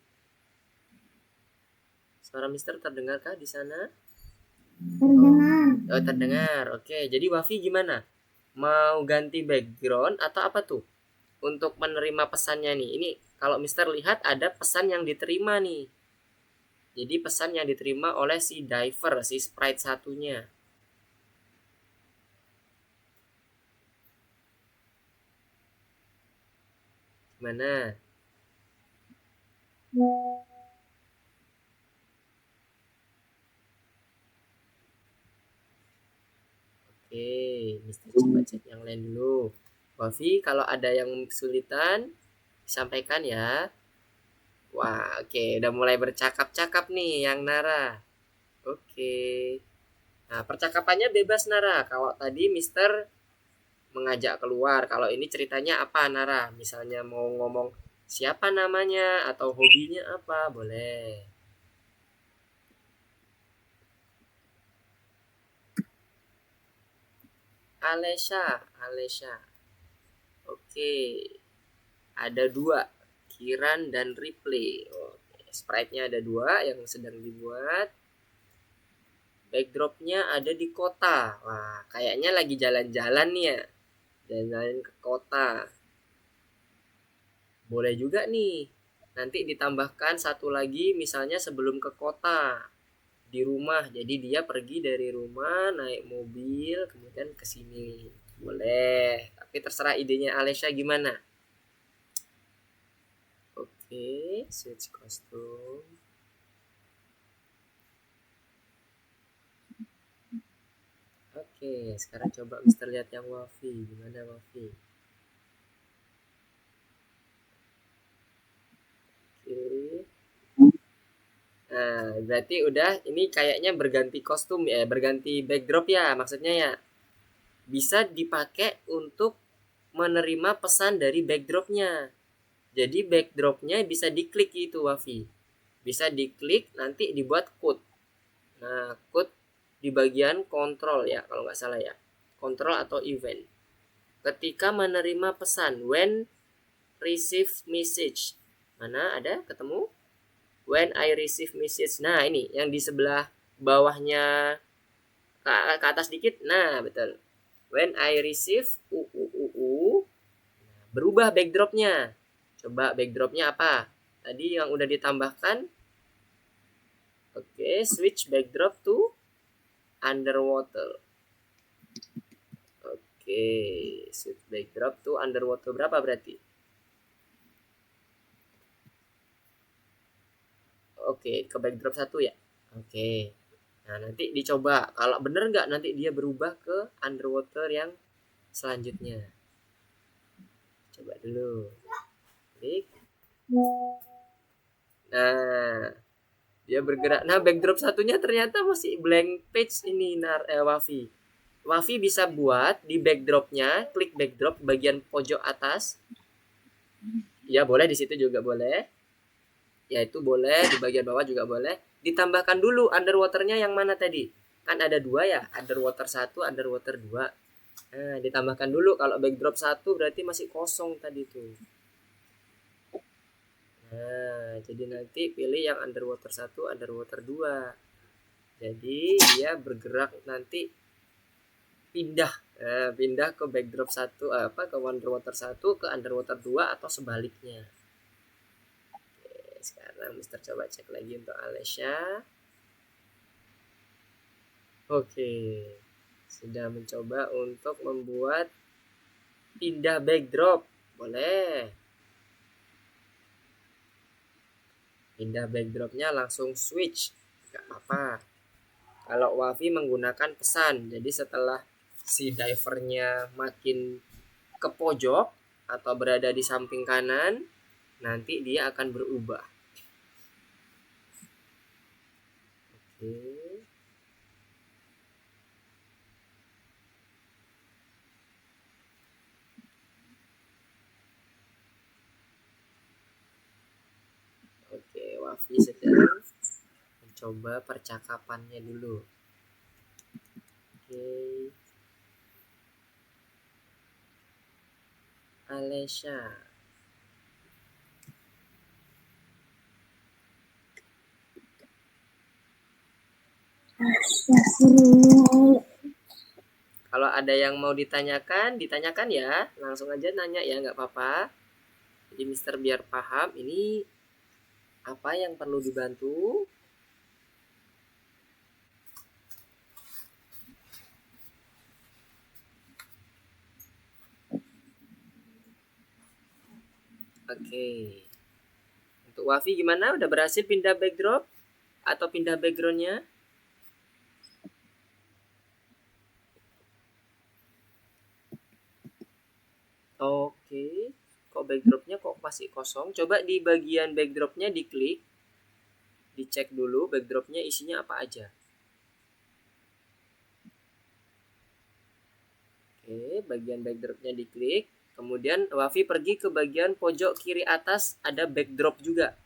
Suara Mister terdengarkah di sana? Terdengar. Oh, terdengar. Oke, jadi Wafi gimana? Mau ganti background atau apa tuh? Untuk menerima pesannya nih. Ini kalau Mister lihat ada pesan yang diterima nih. Jadi pesan yang diterima oleh si diver, si sprite satunya. Gimana? Oke, Mister coba cek yang lain dulu. Wafi, kalau ada yang kesulitan, sampaikan ya. Wah, oke, udah mulai bercakap-cakap nih yang Nara. Oke. Nah, percakapannya bebas Nara. Kalau tadi Mister mengajak keluar, kalau ini ceritanya apa Nara? Misalnya mau ngomong siapa namanya atau hobinya apa, boleh. Alesha. Oke, ada dua, Kiran dan Ripley. Oke, sprite-nya ada dua yang sedang dibuat. Backdropnya ada di kota. Wah, kayaknya lagi jalan-jalan nih ya. Jalan-jalan ke kota. Boleh juga nih. Nanti ditambahkan satu lagi misalnya sebelum ke kota. Di rumah. Jadi dia pergi dari rumah, naik mobil, kemudian ke sini. Boleh. Tapi terserah idenya Alesha gimana. Oke, switch kostum. Oke, sekarang coba Mister lihat yang Wafi. Gimana Wafi? Oke. Nah, berarti udah ini kayaknya berganti kostum ya, berganti backdrop ya maksudnya ya. Bisa dipakai untuk menerima pesan dari backdropnya. Jadi backdropnya bisa diklik itu Wafi. Bisa diklik nanti dibuat code. Nah, code di bagian kontrol ya kalau nggak salah ya. Kontrol atau event. Ketika menerima pesan, when receive message. Mana ada ketemu? When I receive message. Nah, ini yang di sebelah bawahnya ke atas dikit. Nah, betul. When I receive berubah backdropnya. Coba backdropnya apa? Tadi yang udah ditambahkan. Oke, switch backdrop to underwater. Oke, switch backdrop to underwater berapa berarti? Oke, ke backdrop 1 ya. Oke. Nah, nanti dicoba. Kalau bener nggak nanti dia berubah ke underwater yang selanjutnya. Coba dulu. Klik. Nah, dia bergerak. Nah, backdrop satunya ternyata masih blank page ini Wafi. Wafi bisa buat di backdropnya, klik backdrop bagian pojok atas. Ya, boleh di situ juga boleh. Ya, itu boleh, di bagian bawah juga boleh. Ditambahkan dulu underwaternya yang mana tadi? Kan ada dua ya, underwater 1, underwater 2. Nah, ditambahkan dulu. Kalau backdrop 1 berarti masih kosong tadi tuh. Nah, jadi nanti pilih yang underwater 1, underwater 2. Jadi dia bergerak nanti pindah pindah ke backdrop 1 ke underwater 1 ke underwater 2 atau sebaliknya. Oke, sekarang Mister coba cek lagi untuk Alesha. Oke. Sudah mencoba untuk membuat pindah backdrop. Boleh. Pindah backdropnya langsung switch. Gak apa-apa. Kalau Wafi menggunakan pesan. Jadi setelah si divernya makin ke pojok atau berada di samping kanan, nanti dia akan berubah. Oke. Oke, Wafi sedang mencoba percakapannya dulu. Oke. Alesha. Kalau ada yang mau ditanyakan ya. Langsung aja nanya ya, nggak apa-apa. Jadi Mister biar paham ini apa yang perlu dibantu. Oke. Untuk Wafi gimana? Udah berhasil pindah backdrop atau pindah backgroundnya? backdropnya kok masih kosong. Coba di bagian backdropnya diklik, dicek dulu backdropnya isinya apa aja. Oke, bagian backdropnya diklik. Kemudian Wafi pergi ke bagian pojok kiri atas, ada backdrop juga.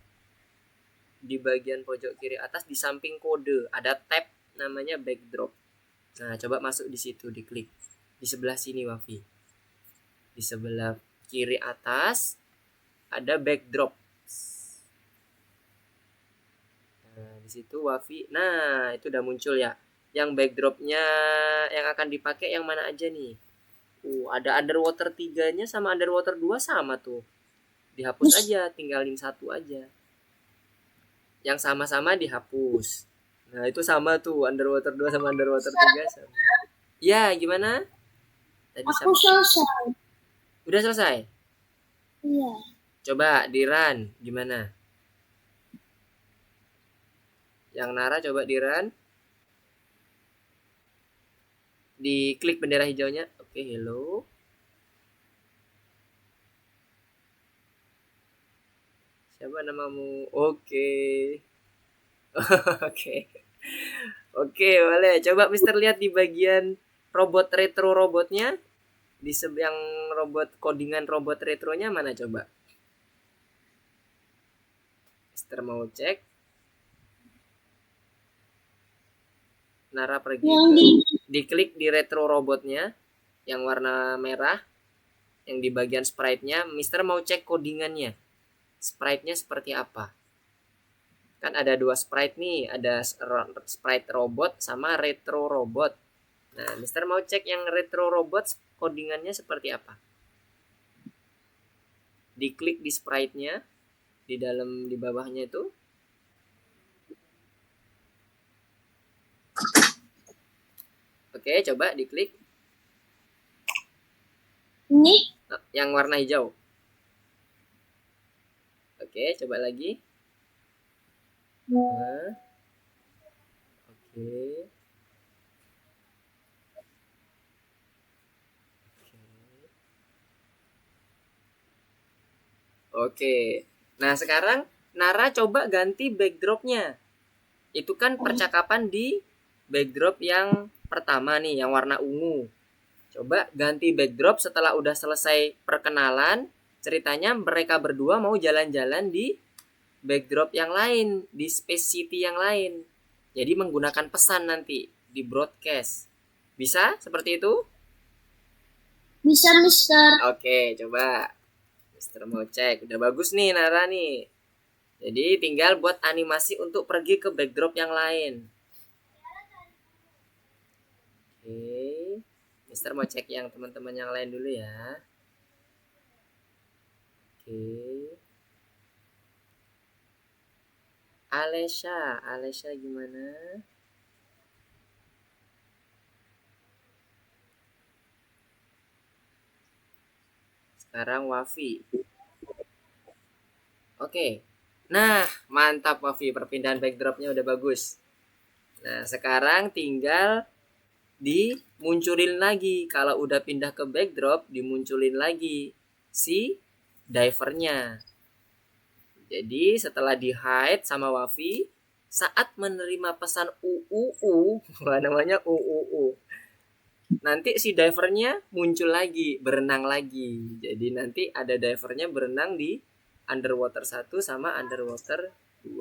Di bagian pojok kiri atas di samping kode ada tab namanya backdrop. Nah, coba masuk di situ, diklik. Di sebelah sini Wafi. Di sebelah kiri atas ada backdrop. Nah, di situ Wafi. Nah, itu udah muncul ya. Yang backdropnya yang akan dipakai yang mana aja nih? Ada underwater 3-nya sama underwater 2 sama tuh. Dihapus aja, tinggalin satu aja. Yang sama-sama dihapus. Nah, itu sama tuh, underwater 2 sama underwater 3 sama. Ya, gimana? Tadi Aku selesai. Udah selesai? Iya. Coba di run, gimana? Yang Nara coba di run. Diklik bendera hijaunya. Oke, hello. Siapa namamu? Oke. Oke. Oke, boleh. Coba Mister lihat di bagian robot retro robotnya. Di yang robot codingan robot retronya mana coba? Mister mau cek. Nara pergi diklik di retro robotnya yang warna merah, yang di bagian sprite-nya. Mister mau cek codingannya, sprite-nya seperti apa. Kan ada 2 sprite nih, ada sprite robot sama retro robot. Nah, Mister mau cek yang retro robot codingannya seperti apa. Diklik di sprite-nya, di dalam di bawahnya itu. Oke, coba diklik. Ini? Yang warna hijau. Oke, coba lagi. Nah. Oke. Oke. Nah, sekarang Nara coba ganti backdropnya. Itu kan percakapan di backdrop yang pertama nih, yang warna ungu. Coba ganti backdrop setelah udah selesai perkenalan. Ceritanya mereka berdua mau jalan-jalan di backdrop yang lain, di Space City yang lain. Jadi menggunakan pesan nanti di broadcast. Bisa seperti itu? Bisa, Mister. Oke, coba. Mister mau cek. Udah bagus nih Nara nih. Jadi tinggal buat animasi untuk pergi ke backdrop yang lain. Oke. Mister mau cek yang teman-teman yang lain dulu ya. Oke. Alesha gimana? Sekarang Wafi. Oke. Nah, mantap Wafi, perpindahan backdropnya udah bagus. Nah, sekarang tinggal dimunculin lagi. Kalau udah pindah ke backdrop, dimunculin lagi si divernya. Jadi setelah di hide sama Wafi, saat menerima pesan UUU, namanya UUU, nanti si divernya muncul lagi, berenang lagi. Jadi nanti ada divernya berenang di underwater 1 sama underwater 2.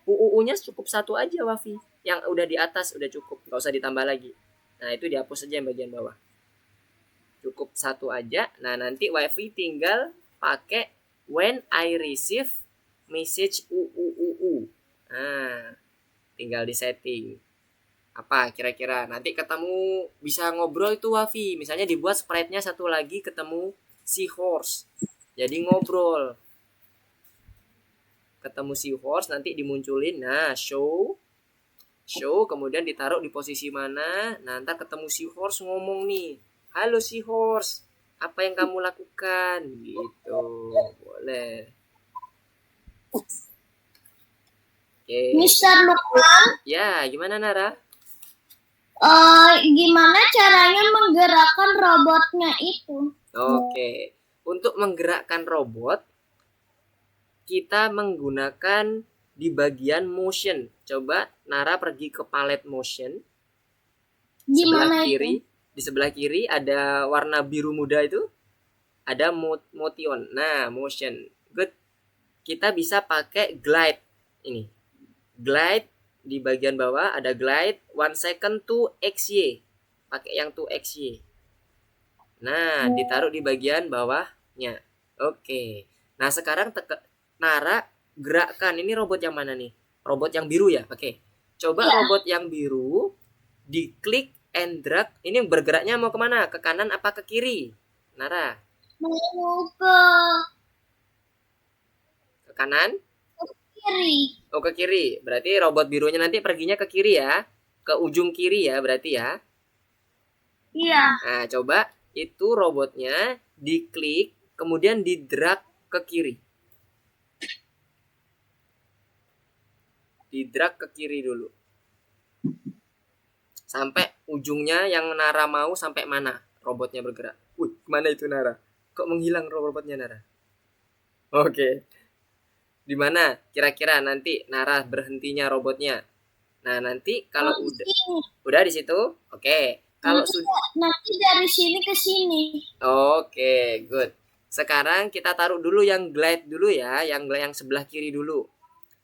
UUU-nya cukup 1 aja Wafi. Yang udah di atas udah cukup, nggak usah ditambah lagi. Nah, itu dihapus aja yang bagian bawah. Cukup 1 aja. Nah, nanti Wafi tinggal pakai when I receive message UUUU. Nah, tinggal di setting. Apa kira-kira? Nanti ketemu bisa ngobrol itu Wafi. Misalnya dibuat sprite-nya 1 lagi ketemu seahorse. Jadi ngobrol. Ketemu seahorse nanti dimunculin. Nah, show kemudian ditaruh di posisi mana. Nah, ntar ketemu seahorse ngomong nih. Halo seahorse, apa yang kamu lakukan? Gitu. Boleh. Oke. Mister Lukman? Ya, gimana Nara? Gimana caranya menggerakkan robotnya itu? Oke. Untuk menggerakkan robot, kita menggunakan di bagian motion. Coba Nara pergi ke palette motion. Di Sebelah mana kiri, itu? di sebelah kiri ada warna biru muda itu. Ada motion. Nah, motion. Good. Kita bisa pakai glide ini. Glide di bagian bawah ada glide 1 second to XY. Pakai yang to XY. Nah, ditaruh di bagian bawahnya. Oke. Nah, sekarang Nara gerakkan. Ini robot yang mana nih? Robot yang biru ya? Oke. Coba Ya. robot yang biru diklik and drag. Ini bergeraknya mau kemana? Ke kanan apa ke kiri? Nara, Mau ke ke kanan? kiri. Oh, ke kiri. Berarti robot birunya nanti perginya ke kiri ya. Ke ujung kiri ya berarti ya. Iya. Nah, coba itu robotnya diklik, kemudian di-drag ke kiri. Di-drag ke kiri dulu. Sampai ujungnya yang Nara mau sampai mana robotnya bergerak. Wih, kemana itu Nara? Kok menghilang robotnya Nara? Oke. Di mana kira-kira nanti Nara berhentinya robotnya? Nah, nanti kalau Di udah sini. di situ, oke. Kalau Nanti, sudah nanti dari sini ke sini. Oke, good. Sekarang kita taruh dulu yang glide dulu ya, yang sebelah kiri dulu.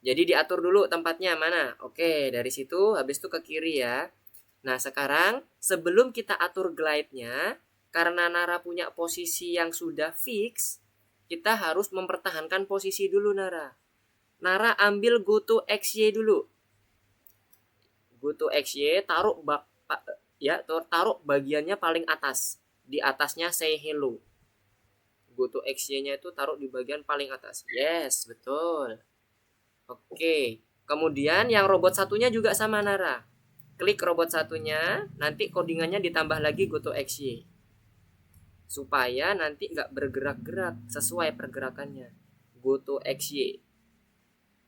Jadi diatur dulu tempatnya mana. Oke, dari situ habis itu ke kiri ya. Nah, sekarang sebelum kita atur glide-nya, karena Nara punya posisi yang sudah fix, kita harus mempertahankan posisi dulu Nara. Nara ambil go to XY dulu. Go to XY, taruh bagiannya paling atas. Di atasnya say hello. Go to XY-nya itu taruh di bagian paling atas. Yes, betul. Oke. Kemudian yang robot satunya juga sama Nara. Klik robot satunya, nanti codingannya ditambah lagi go to XY. Supaya nanti nggak bergerak-gerak sesuai pergerakannya. Go to XY.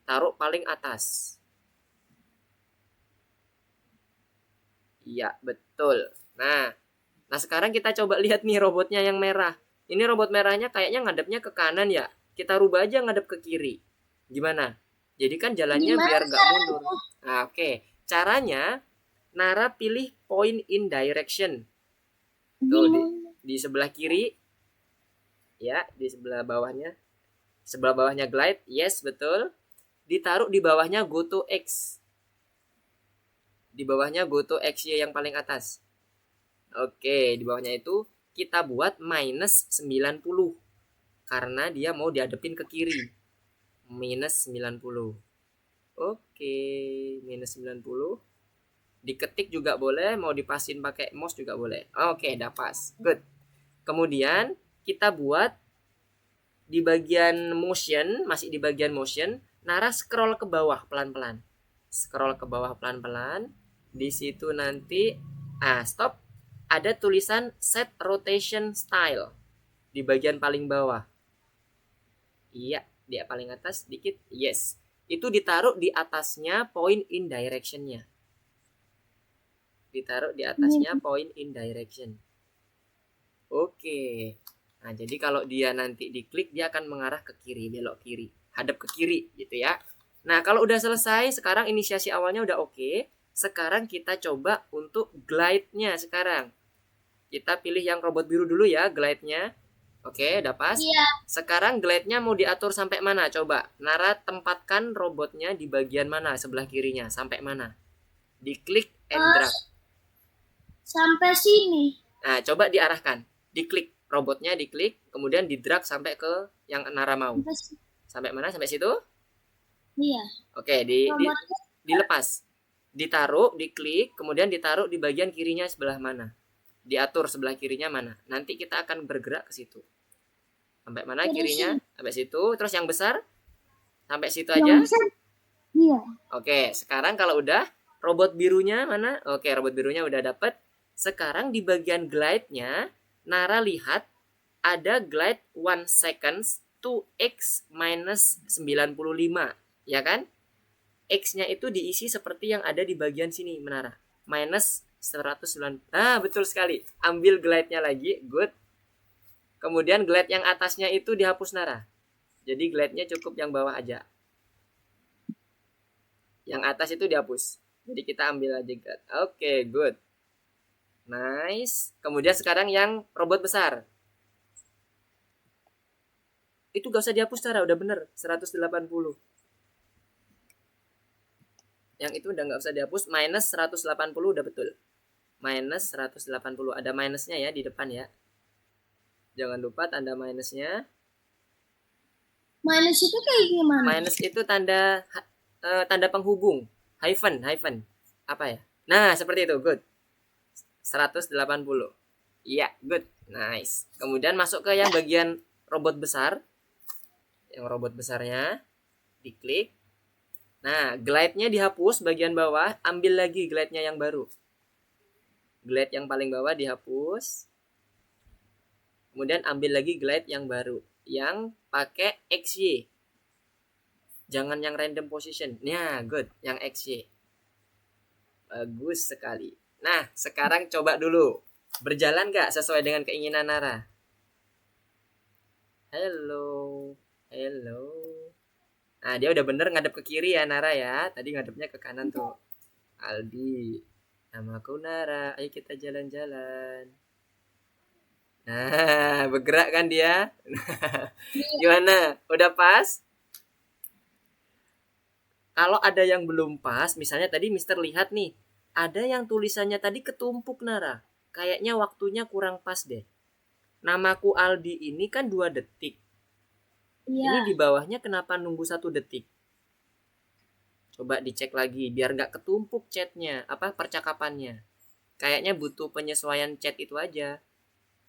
Taruh paling atas. Iya, betul. Nah sekarang kita coba lihat nih robotnya yang merah. Ini robot merahnya kayaknya ngadepnya ke kanan ya. Kita rubah aja ngadep ke kiri. Gimana? Jadi kan jalannya Gimana biar nggak mundur. caranya? Nah, oke. Caranya, Nara pilih point in direction. Tuh Gimana? di sebelah kiri ya, di sebelah bawahnya. Sebelah bawahnya glide, yes betul. Ditaruh di bawahnya go to X. Di bawahnya go to XY yang paling atas. Oke, di bawahnya itu kita buat minus 90. Karena dia mau dihadapin ke kiri. Minus 90. Oke, minus 90. Diketik juga boleh, mau dipasin pakai mouse juga boleh. Oke, udah pas. Good. Kemudian kita buat di bagian motion, masih di bagian motion, Nara scroll ke bawah pelan-pelan. Scroll ke bawah pelan-pelan. Di situ nanti stop. Ada tulisan set rotation style di bagian paling bawah. Iya, dia paling atas dikit. Yes. Itu ditaruh di atasnya point in direction-nya. Ditaruh di atasnya point in direction. Oke. Nah, jadi kalau dia nanti diklik, dia akan mengarah ke kiri, belok kiri. Hadap ke kiri gitu ya. Nah, kalau udah selesai, sekarang inisiasi awalnya udah oke. Sekarang kita coba untuk glide-nya sekarang. Kita pilih yang robot biru dulu ya, glide-nya. Oke, udah pas. Iya. Sekarang glide-nya mau diatur sampai mana? Coba, Nara tempatkan robotnya di bagian mana sebelah kirinya, sampai mana? Diklik and drag. Sampai sini. Nah, coba diarahkan. Diklik robotnya, diklik, kemudian di drag sampai ke yang Nara mau. Sampai mana? Sampai situ? Iya. Oke, dilepas. Ditaruh, diklik, kemudian ditaruh di bagian kirinya sebelah mana? Diatur sebelah kirinya mana? Nanti kita akan bergerak ke situ. Sampai mana kirinya? Sampai situ. Terus yang besar? Sampai situ aja? Iya. Oke, sekarang kalau udah, robot birunya mana? Oke, robot birunya udah dapet. Sekarang di bagian glide-nya, Nara lihat ada glide 1 seconds to X minus 95. Ya kan? X-nya itu diisi seperti yang ada di bagian sini, Menara. Minus 190. Betul sekali. Ambil glide-nya lagi. Good. Kemudian glide yang atasnya itu dihapus Nara. Jadi glide-nya cukup yang bawah aja. Yang atas itu dihapus. Jadi kita ambil aja glide. Oke, good. Nice. Kemudian sekarang yang robot besar. Itu gak usah dihapus Nara, udah bener. 180. Yang itu udah gak usah dihapus. Minus 180 udah betul. Minus 180. Ada minusnya ya di depan ya. Jangan lupa tanda minusnya. Minus itu kayak gimana? Minus itu tanda tanda penghubung. Hyphen. Apa ya? Nah, seperti itu. Good. 180. Iya, good. Nice. Kemudian masuk ke yang bagian robot besar. Yang robot besarnya diklik. Nah, glide-nya dihapus bagian bawah, ambil lagi glide-nya yang baru. Glide yang paling bawah dihapus. Kemudian ambil lagi glide yang baru yang pakai XY. Jangan yang random position. Nah, good, yang XY. Bagus sekali. Nah, sekarang coba dulu. Berjalan gak sesuai dengan keinginan Nara? Hello. Nah, dia udah bener ngadep ke kiri ya Nara ya. Tadi ngadepnya ke kanan tuh. Aldi. Namaku Nara. Ayo kita jalan-jalan. Nah, bergerak kan dia? Gimana? Udah pas? Kalau ada yang belum pas, misalnya tadi Mister lihat nih, ada yang tulisannya tadi ketumpuk Nara. Kayaknya waktunya kurang pas deh. Namaku Aldi ini kan 2 detik. Iya. Ini di bawahnya kenapa nunggu 1 detik? Coba dicek lagi biar nggak ketumpuk chatnya, percakapannya. Kayaknya butuh penyesuaian chat itu aja.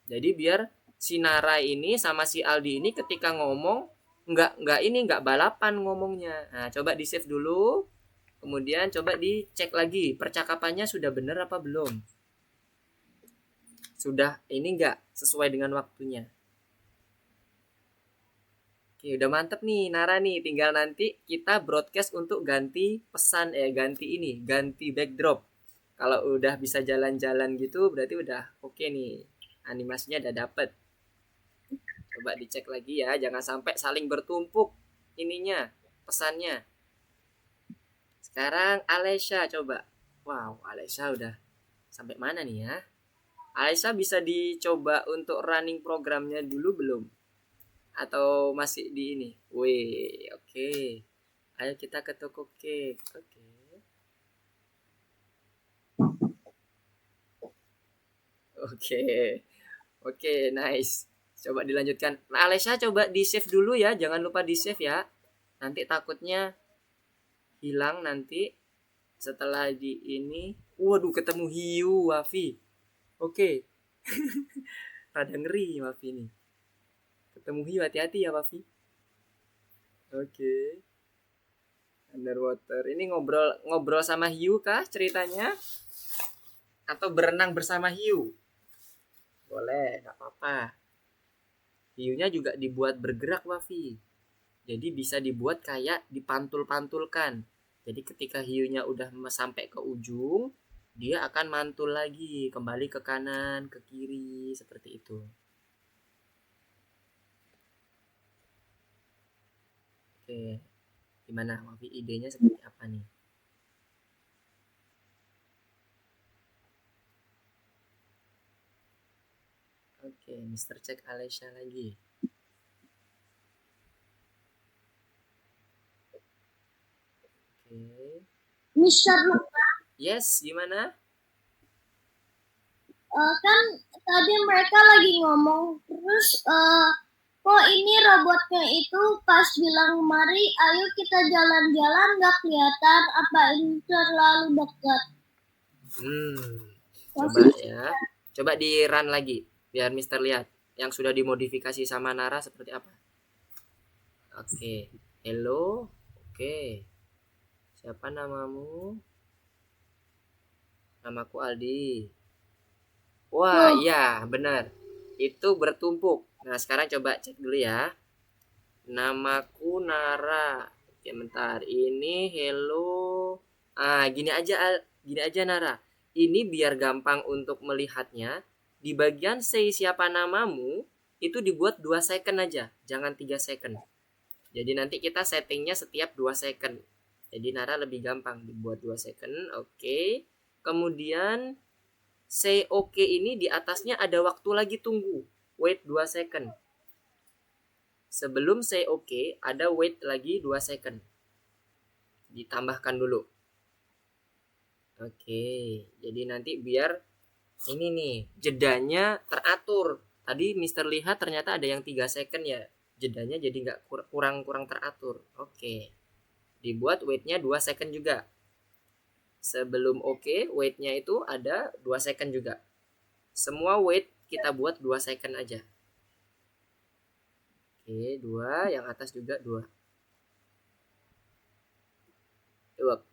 Jadi biar si Nara ini sama si Aldi ini ketika ngomong nggak balapan ngomongnya. Nah, coba di save dulu. Kemudian coba dicek lagi percakapannya sudah benar apa belum. Sudah ini nggak sesuai dengan waktunya. Oke, udah mantep nih Nara nih. Tinggal nanti kita broadcast untuk ganti pesan ganti backdrop. Kalau udah bisa jalan-jalan gitu berarti udah oke nih. Animasinya udah dapet. Coba dicek lagi ya, jangan sampai saling bertumpuk ininya, pesannya. Sekarang Alesha coba. Wow, Alesha udah sampai mana nih ya? Alesha bisa dicoba untuk running programnya dulu belum? Atau masih di ini? Wih, oke. Ayo kita ke toko cake. Oke, nice. Coba dilanjutkan. Nah, Alesha coba di save dulu ya, jangan lupa di save ya. Nanti takutnya hilang nanti setelah di ini. Waduh, ketemu hiu Wafi. Oke. Rada ngeri Wafi ini. Ketemu hiu, hati-hati ya Wafi. Oke. Underwater. Ini ngobrol sama hiu kah ceritanya? Atau berenang bersama hiu? Boleh, nggak apa-apa. Hiunya juga dibuat bergerak Wafi. Jadi bisa dibuat kayak dipantul-pantulkan. Jadi ketika hiunya udah sampai ke ujung, dia akan mantul lagi, kembali ke kanan, ke kiri, seperti itu. Oke, gimana Wafi, idenya seperti apa nih? Oke, Mister cek Alesha lagi. Oke. Mister Luka. Yes, gimana? Kan tadi mereka lagi ngomong terus kok ini robotnya itu pas bilang mari ayo kita jalan-jalan gak kelihatan apa ini terlalu dekat. Coba ya. Coba di run lagi biar Mister lihat yang sudah dimodifikasi sama Nara seperti apa. Oke. Hello. Oke. Siapa namamu? Namaku Aldi. Wah, iya, benar. Itu bertumpuk. Nah, sekarang coba cek dulu ya. Namaku Nara. Oke, bentar. Ini hello. Gini aja Nara. Ini biar gampang untuk melihatnya. Di bagian say siapa namamu, itu dibuat 2 second aja, jangan 3 second. Jadi nanti kita settingnya setiap 2 second. Jadi Nara lebih gampang dibuat 2 second. Oke. Kemudian say oke ini di atasnya ada waktu lagi tunggu. Wait 2 second. Sebelum say oke ada wait lagi 2 second. Ditambahkan dulu. Oke. Jadi nanti biar ini nih jedanya teratur. Tadi Mister lihat ternyata ada yang 3 second ya. Jedanya jadi nggak kurang teratur. Oke. Dibuat wait-nya 2 second juga. Sebelum oke, wait-nya itu ada 2 second juga. Semua wait kita buat 2 second aja. Oke, 2, yang atas juga 2.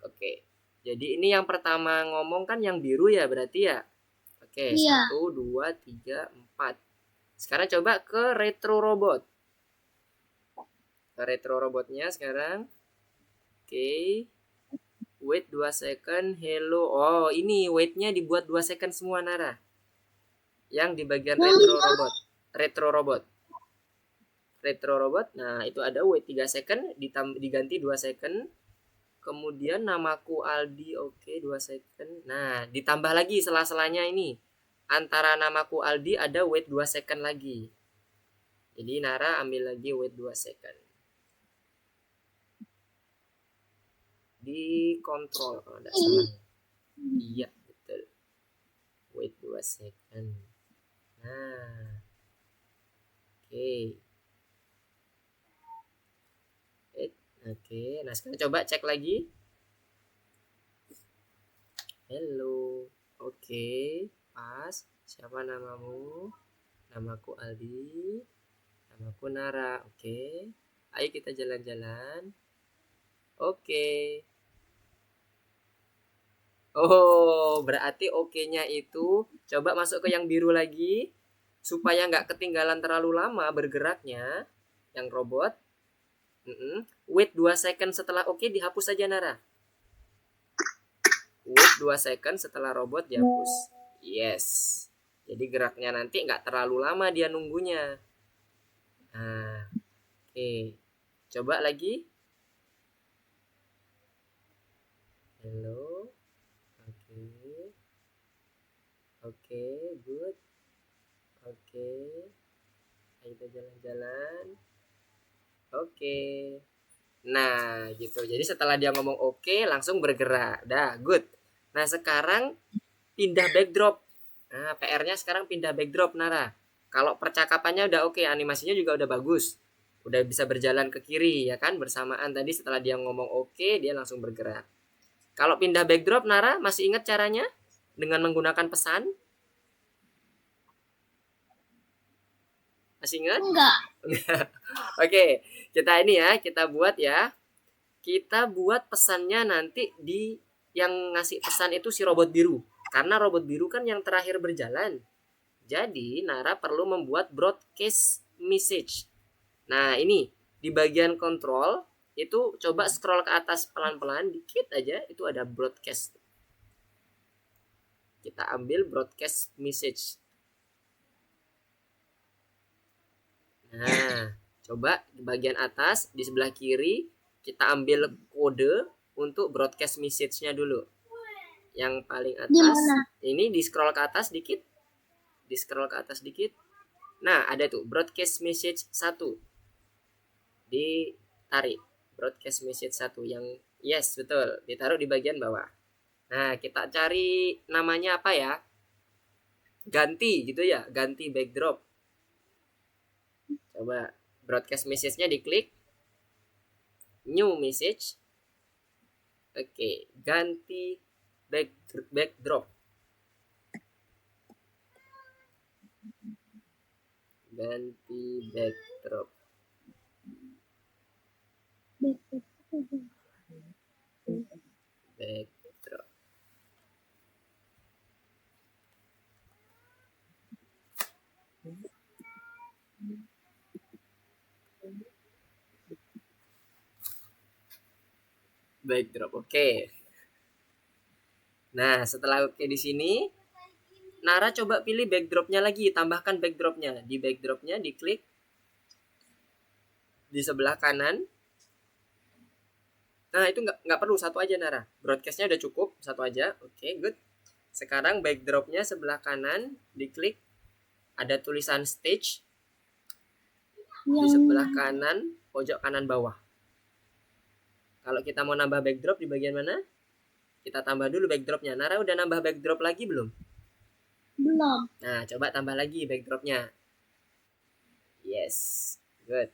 Oke. Jadi ini yang pertama ngomong kan yang biru ya berarti ya. Oke, Iya. 1, 2, 3, 4. Sekarang coba ke retro robot. Ke retro robotnya sekarang. Oke. Wait 2 second. Hello. Oh, ini wait-nya dibuat 2 second semua Nara. Yang di bagian retro robot. Retro robot. Retro robot. Nah, itu ada wait 3 second diganti 2 second. Kemudian namaku Aldi. Oke, 2 second. Nah, ditambah lagi sela-selanya ini. Antara namaku Aldi ada wait 2 second lagi. Jadi Nara ambil lagi wait 2 second. Di kontrol kalau tidak salah. Iya, betul. Wait 2 second. Nah. Oke. Oke, nah sekarang coba cek lagi. Hello. Oke, pas. Siapa namamu? Namaku Aldi. Namaku Nara. Oke. Ayo kita jalan-jalan. Oke. Oh, berarti oke-nya itu coba masuk ke yang biru lagi supaya nggak ketinggalan terlalu lama bergeraknya yang robot. Wait 2 second setelah oke dihapus saja Nara. Wait 2 second setelah robot dihapus. Yes. Jadi geraknya nanti nggak terlalu lama dia nunggunya. Nah, oke. Coba lagi. Hello. Oke. Oke, good. Oke. Ayo kita jalan-jalan. Oke. Nah, gitu. Jadi setelah dia ngomong oke, langsung bergerak. Dah, good. Nah, sekarang pindah backdrop. Nah, PR-nya sekarang pindah backdrop, Nara. Kalau percakapannya udah oke, animasinya juga udah bagus. Udah bisa berjalan ke kiri, ya kan? Bersamaan tadi setelah dia ngomong oke, dia langsung bergerak. Kalau pindah backdrop, Nara, masih ingat caranya? Dengan menggunakan pesan? Masih ingat? Enggak. Oke, kita ini ya, kita buat ya. Kita buat pesannya nanti di yang ngasih pesan itu si robot biru. Karena robot biru kan yang terakhir berjalan. Jadi Nara perlu membuat broadcast message. Nah ini di bagian kontrol itu coba scroll ke atas pelan-pelan dikit aja itu ada broadcast. Kita ambil broadcast message. Nah coba di bagian atas di sebelah kiri kita ambil kode untuk broadcast message-nya dulu. Yang paling atas. Gimana? Ini di scroll ke atas dikit. Di scroll ke atas dikit. Nah, ada tuh broadcast message 1. Ditarik. Broadcast message 1 yang yes, betul. Ditaruh di bagian bawah. Nah, kita cari namanya apa ya? Ganti gitu ya, ganti backdrop. Coba broadcast message-nya diklik. New message. Oke, ganti backdrop. Ganti backdrop. Backdrop. Backdrop. Oke. Nah, setelah oke di sini Nara coba pilih backdropnya lagi, tambahkan backdropnya. Di backdropnya diklik di sebelah kanan. Nah itu nggak perlu, satu aja Nara. Broadcastnya udah cukup, satu aja. Oke, good. Sekarang backdropnya sebelah kanan, diklik. Ada tulisan stage di sebelah kanan, pojok kanan bawah. Kalau kita mau nambah backdrop di bagian mana? Kita tambah dulu backdropnya. Nara udah nambah backdrop lagi belum? Belum. Nah, coba tambah lagi backdropnya. Yes, good.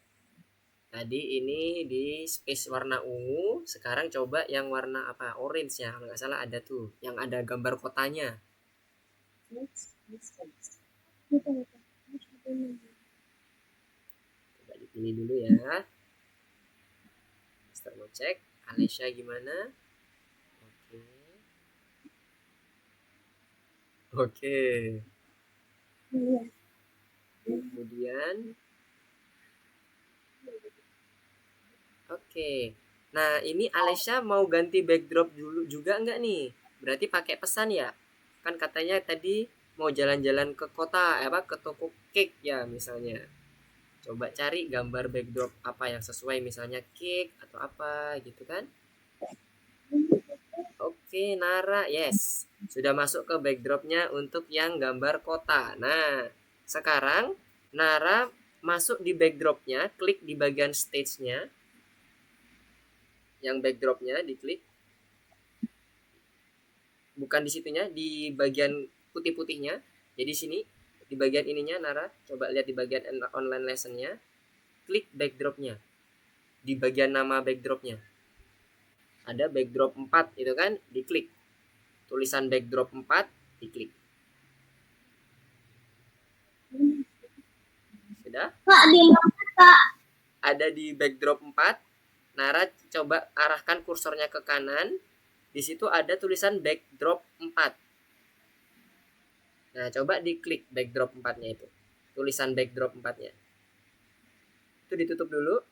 Tadi ini di space warna ungu, sekarang coba yang warna apa? Orange ya, kalau nggak salah ada tuh, yang ada gambar kotanya. Coba dipilih dulu ya. Mister mau cek, Alessia gimana? Oke. Oke. Kemudian, oke. Nah, ini Alessia mau ganti backdrop dulu juga nggak nih? Berarti pakai pesan ya? Kan katanya tadi mau jalan-jalan ke kota, apa ke toko cake ya misalnya. Coba cari gambar backdrop apa yang sesuai, misalnya cake atau apa gitu kan. Oke, Nara, yes. Sudah masuk ke backdropnya untuk yang gambar kota. Nah, sekarang Nara masuk di backdropnya, klik di bagian stage-nya. Yang backdropnya diklik. Bukan di situnya, di bagian putih-putihnya. Jadi sini, di bagian ininya Nara, coba lihat di bagian online lesson-nya. Klik backdropnya. Di bagian nama backdropnya. Ada backdrop 4 itu kan, diklik. Tulisan backdrop 4 diklik. Sudah? Kak, di mana, Kak? Ada di backdrop 4. Nara coba arahkan kursornya ke kanan. Di situ ada tulisan backdrop 4. Nah, coba diklik backdrop 4-nya itu. Tulisan backdrop 4-nya. Itu ditutup dulu.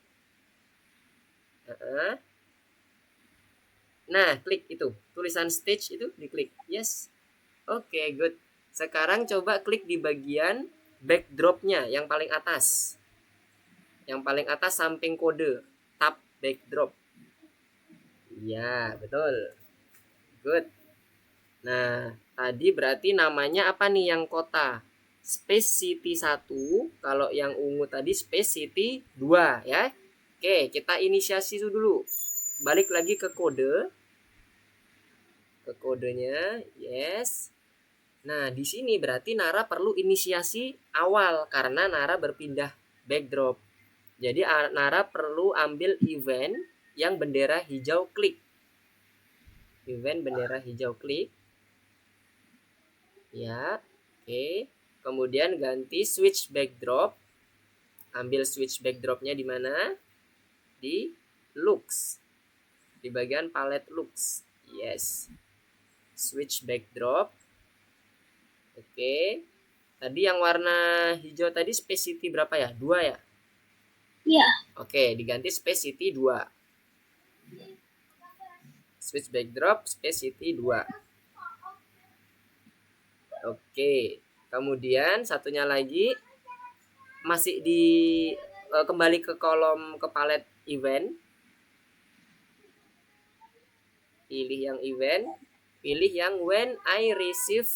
Nah, klik itu. Tulisan stage itu diklik. Yes. Oke, good. Sekarang coba klik di bagian backdropnya yang paling atas. Yang paling atas samping kode. Tab backdrop. Iya, betul. Good. Nah, tadi berarti namanya apa nih yang kota? Space City 1. Kalau yang ungu tadi Space City 2 ya. Oke, kita inisiasi dulu. Balik lagi ke kode. Ke kodenya. Yes. Nah, di sini berarti Nara perlu inisiasi awal karena Nara berpindah backdrop. Jadi Nara perlu ambil event yang bendera hijau klik. Event bendera hijau klik. Ya, oke. Kemudian ganti switch backdrop. Ambil switch backdropnya di mana? Di looks. Di bagian palette looks. Yes. Switch backdrop. Oke. Tadi yang warna hijau tadi Space City berapa ya? 2 ya? Iya. Oke, diganti Space City 2. Switch backdrop Space City 2. Oke. Kemudian satunya lagi masih di kembali ke kolom ke palette event. Pilih yang event, pilih yang when I receive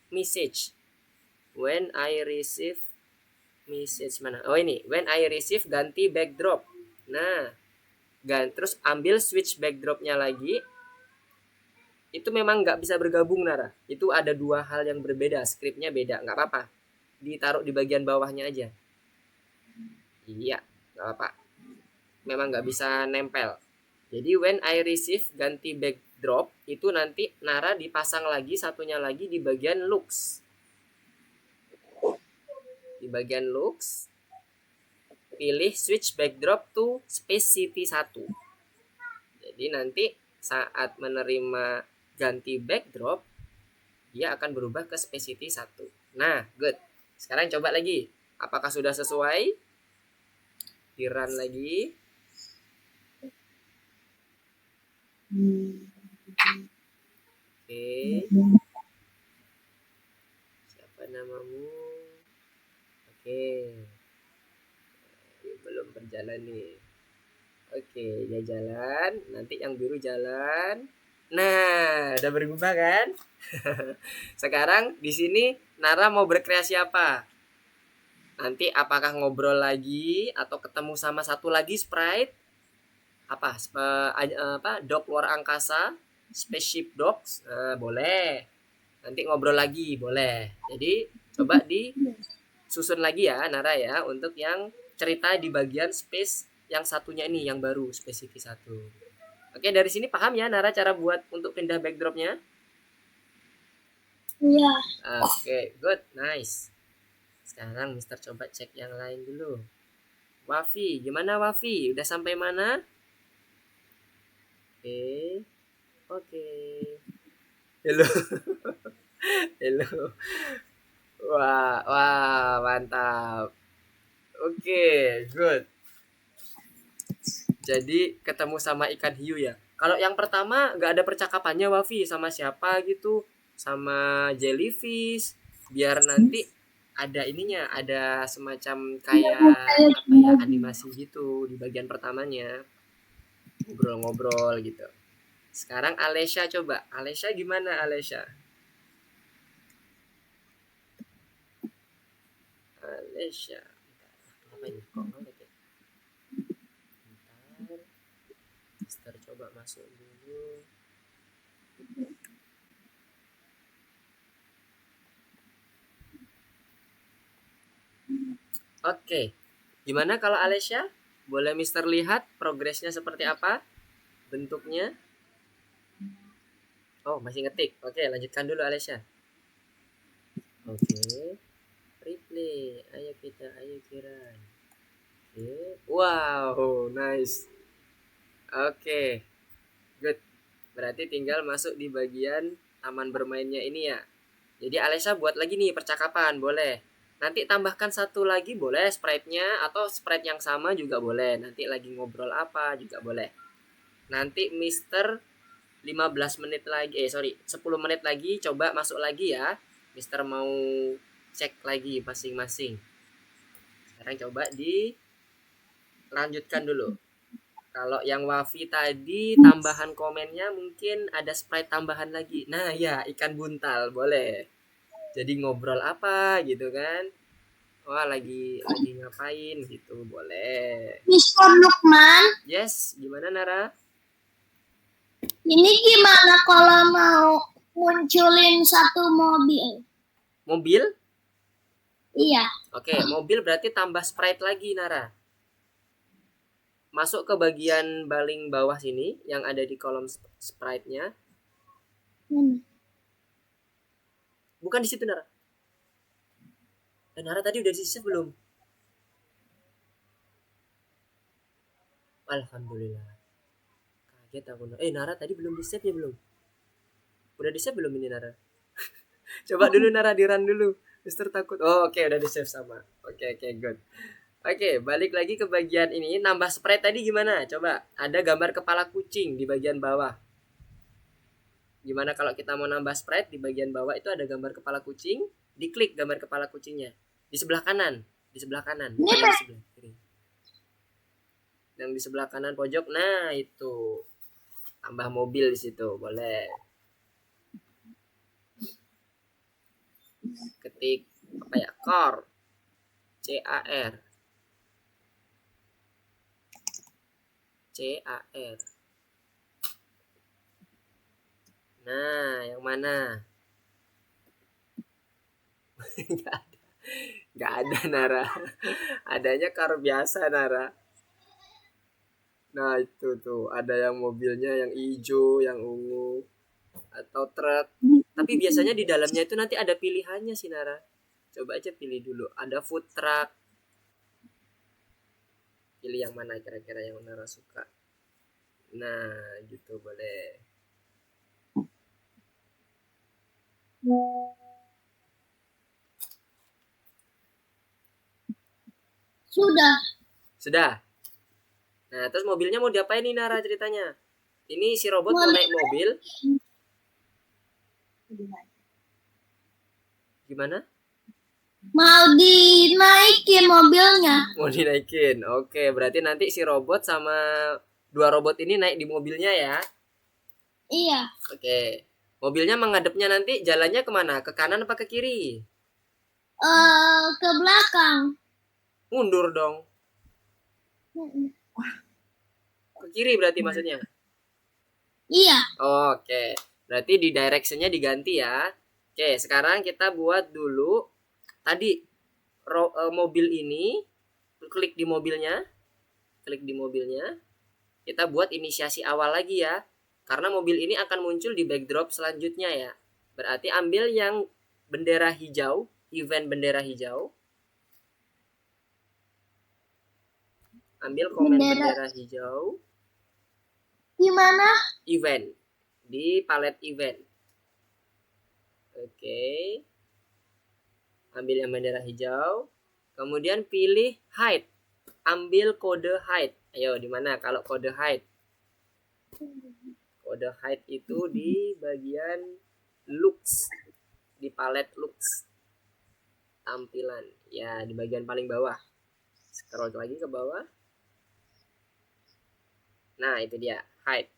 message. When I receive message mana? Oh ini, when I receive ganti backdrop. Nah, terus ambil switch backdropnya lagi. Itu memang nggak bisa bergabung Nara. Itu ada dua hal yang berbeda, skripnya beda, nggak apa-apa. Ditaruh di bagian bawahnya aja. Iya, nggak apa-apa. Memang nggak bisa nempel. Jadi when I receive ganti backdrop itu nanti Nara dipasang lagi satunya lagi di bagian looks. Di bagian looks pilih switch backdrop to Space City 1. Jadi nanti saat menerima ganti backdrop dia akan berubah ke Space City 1. Nah, good. Sekarang coba lagi. Apakah sudah sesuai? Di run lagi. Oke. namamu. Oke. Belum berjalan nih. Oke, dia jalan. Nanti yang biru jalan. Nah, udah berubah kan? Sekarang di sini Nara mau berkreasi apa? Nanti apakah ngobrol lagi atau ketemu sama satu lagi sprite? Apa? Dog luar angkasa, spaceship dogs. Nah, boleh. Nanti ngobrol lagi, boleh. Jadi coba disusun lagi ya Nara ya untuk yang cerita di bagian space yang satunya ini yang baru spesifik satu. Oke, dari sini paham ya Nara cara buat untuk pindah backdropnya? Iya. Oke, good, nice. Sekarang Mister coba cek yang lain dulu. Wafi, gimana Wafi? Udah sampai mana? Oke, oke. Hello, hello. Wah, wah, mantap. Oke, good. Jadi ketemu sama ikan hiu ya. Kalau yang pertama nggak ada percakapannya Wafi sama siapa gitu, sama jellyfish. Biar nanti ada ininya, ada semacam kayak apa ya animasi gitu di bagian pertamanya, ngobrol-ngobrol gitu. Sekarang Alesha coba. Alesha gimana Alesha? Alesha. Apa ini kok ngelag ya? Bentar. Mister coba masuk dulu. Oke. Gimana kalau Alesha? Boleh Mister lihat progresnya seperti apa? Bentuknya? Oh, masih ngetik. Oke, lanjutkan dulu Alesha. Oke. Replay. Ayo kiran. Oke. Wow, nice. Oke. Good. Berarti tinggal masuk di bagian taman bermainnya ini ya. Jadi Alesha buat lagi nih percakapan, boleh. Nanti tambahkan satu lagi boleh sprite-nya atau sprite yang sama juga boleh. Nanti lagi ngobrol apa juga boleh. Nanti Mister 15 menit lagi, 10 menit lagi coba masuk lagi ya. Mister mau cek lagi masing-masing. Sekarang coba dilanjutkan dulu. Kalau yang Wafi tadi tambahan komennya mungkin ada sprite tambahan lagi. Nah ya ikan buntal boleh. Jadi ngobrol apa gitu kan? Wah lagi ngapain gitu boleh. Mister Lukman, Yes, gimana Nara? ini gimana kalau mau munculin satu mobil? Mobil? Iya. Oke, mobil berarti tambah sprite lagi Nara. Masuk ke bagian paling bawah sini yang ada di kolom sprite-nya. Bukan di situ Nara. Nara tadi udah di save belum? Alhamdulillah. Kaget aku. Nara tadi belum di save ya belum? Udah di save belum ini Nara? Coba dulu Nara di run dulu. Mister takut. Oh oke, udah di save sama. Oke, good. Oke, balik lagi ke bagian ini. Nambah sprite tadi gimana? Coba. Ada gambar kepala kucing di bagian bawah. Gimana kalau kita mau nambah sprite di bagian bawah itu ada gambar kepala kucing. Diklik gambar kepala kucingnya. Di sebelah kanan. Di sebelah kanan. Bukan di sebelah kiri. Yang di sebelah kanan pojok. Nah itu. Tambah mobil di situ. Boleh. Ketik apa ya? Car. C-A-R. C-A-R. Nah, yang mana? Nggak ada Nara. Adanya car biasa Nara. Nah itu tuh ada yang mobilnya yang hijau, yang ungu, atau truk. Tapi biasanya di dalamnya itu nanti ada pilihannya sih Nara. Coba aja pilih dulu. Ada food truck. Pilih yang mana kira-kira yang Nara suka. Nah gitu boleh. Sudah. Nah terus mobilnya mau diapain nih Nara ceritanya? Ini si robot mau naik mobil. Gimana? Mau dinaikin mobilnya. Mau dinaikin. Oke, berarti nanti si robot sama dua robot ini naik di mobilnya ya. Iya. Oke. Mobilnya menghadapnya nanti jalannya kemana? Ke kanan apa ke kiri? Ke belakang. Mundur dong. Ke kiri berarti maksudnya. Iya. Oke. Berarti di directionnya diganti ya. Oke, sekarang kita buat dulu tadi mobil ini. Klik di mobilnya. Klik di mobilnya. Kita buat inisiasi awal lagi ya. Karena mobil ini akan muncul di backdrop selanjutnya ya. Berarti ambil yang bendera hijau, event bendera hijau. Ambil komen bendera hijau. Di mana? Event. Di palet event. Oke. Ambil yang bendera hijau. Kemudian pilih hide. Ambil kode hide. Ayo, di mana kalau kode hide? Kode hide itu di bagian looks. Di palet looks. Tampilan. Ya, di bagian paling bawah. Scroll lagi ke bawah. Nah, itu dia. Hide.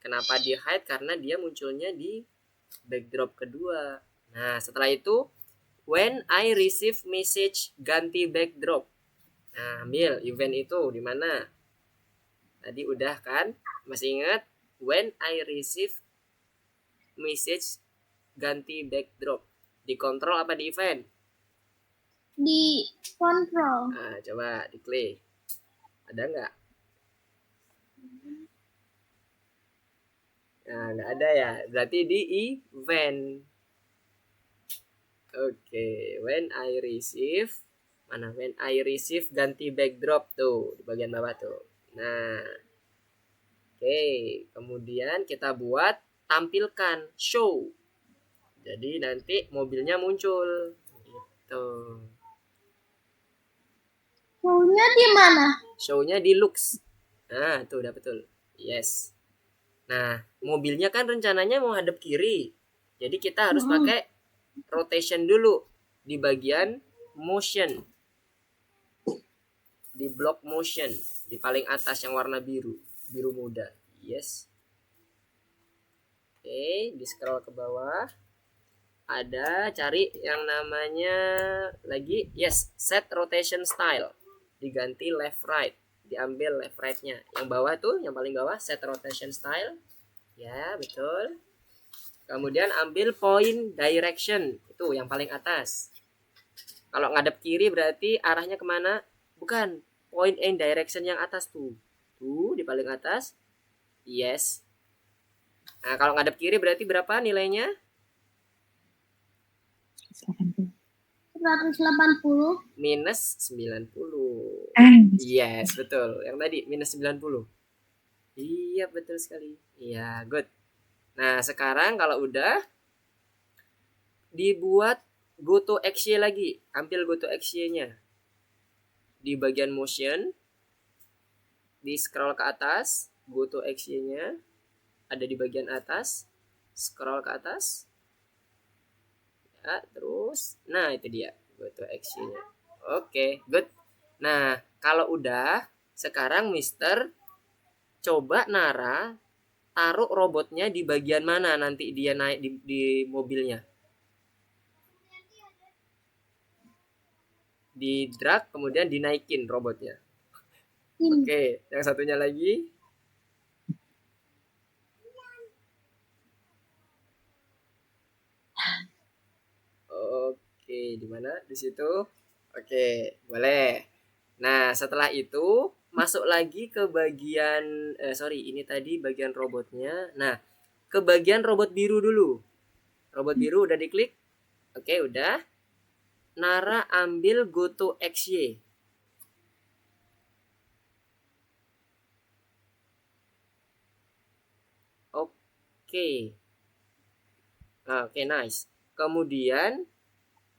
Kenapa di hide? Karena dia munculnya di backdrop kedua. Nah, setelah itu when I receive message ganti backdrop. Nah, ambil event itu di mana? Tadi udah kan? Masih ingat? When I receive message ganti backdrop. Di kontrol apa di event? Di kontrol. Nah, coba diklik. Ada nggak? Nah, nggak ada ya. Berarti di event. Oke, when I receive. Mana? When I receive ganti backdrop tuh. Di bagian bawah tuh. Nah. Oke, kemudian kita buat tampilkan show. Jadi nanti mobilnya muncul. Gitu. Show-nya di mana? Show-nya di looks. Nah, tuh udah betul. Yes. Nah, mobilnya kan rencananya mau hadap kiri. Jadi kita harus pakai rotation dulu di bagian motion. Di block motion, di paling atas yang warna biru, biru muda. Yes. Oke, di scroll ke bawah. Ada cari yang namanya lagi yes, set rotation style. Diganti left right. Diambil left right-nya. Yang bawah tuh, yang paling bawah set rotation style. Ya, betul. Kemudian ambil point direction. Itu yang paling atas. Kalau ngadep kiri berarti arahnya kemana? Bukan. Point and direction yang atas tuh. Tuh, di paling atas. Yes. Nah, kalau ngadep kiri berarti berapa nilainya? 180. Minus 90. Yes, betul. Yang tadi minus 90. Iya, betul sekali. Iya, good. Nah, sekarang kalau udah dibuat go to XY lagi. Ambil go to XY-nya. Di bagian motion, di scroll ke atas, go to XY-nya ada di bagian atas, scroll ke atas. Ya, terus nah itu dia go to XY-nya. Oke, good. Nah, kalau udah, sekarang Mister coba Nara taruh robotnya di bagian mana nanti dia naik di mobilnya. Di drag kemudian dinaikin robotnya. Oke, yang satunya lagi. Oke, di mana? Di situ. Oke, boleh. Nah, setelah itu masuk lagi ke bagian sorry, ini tadi bagian robotnya. Nah, ke bagian robot biru dulu. Robot biru udah diklik? Oke, udah. Nara ambil go to XY. Oke. Oke, nice. Kemudian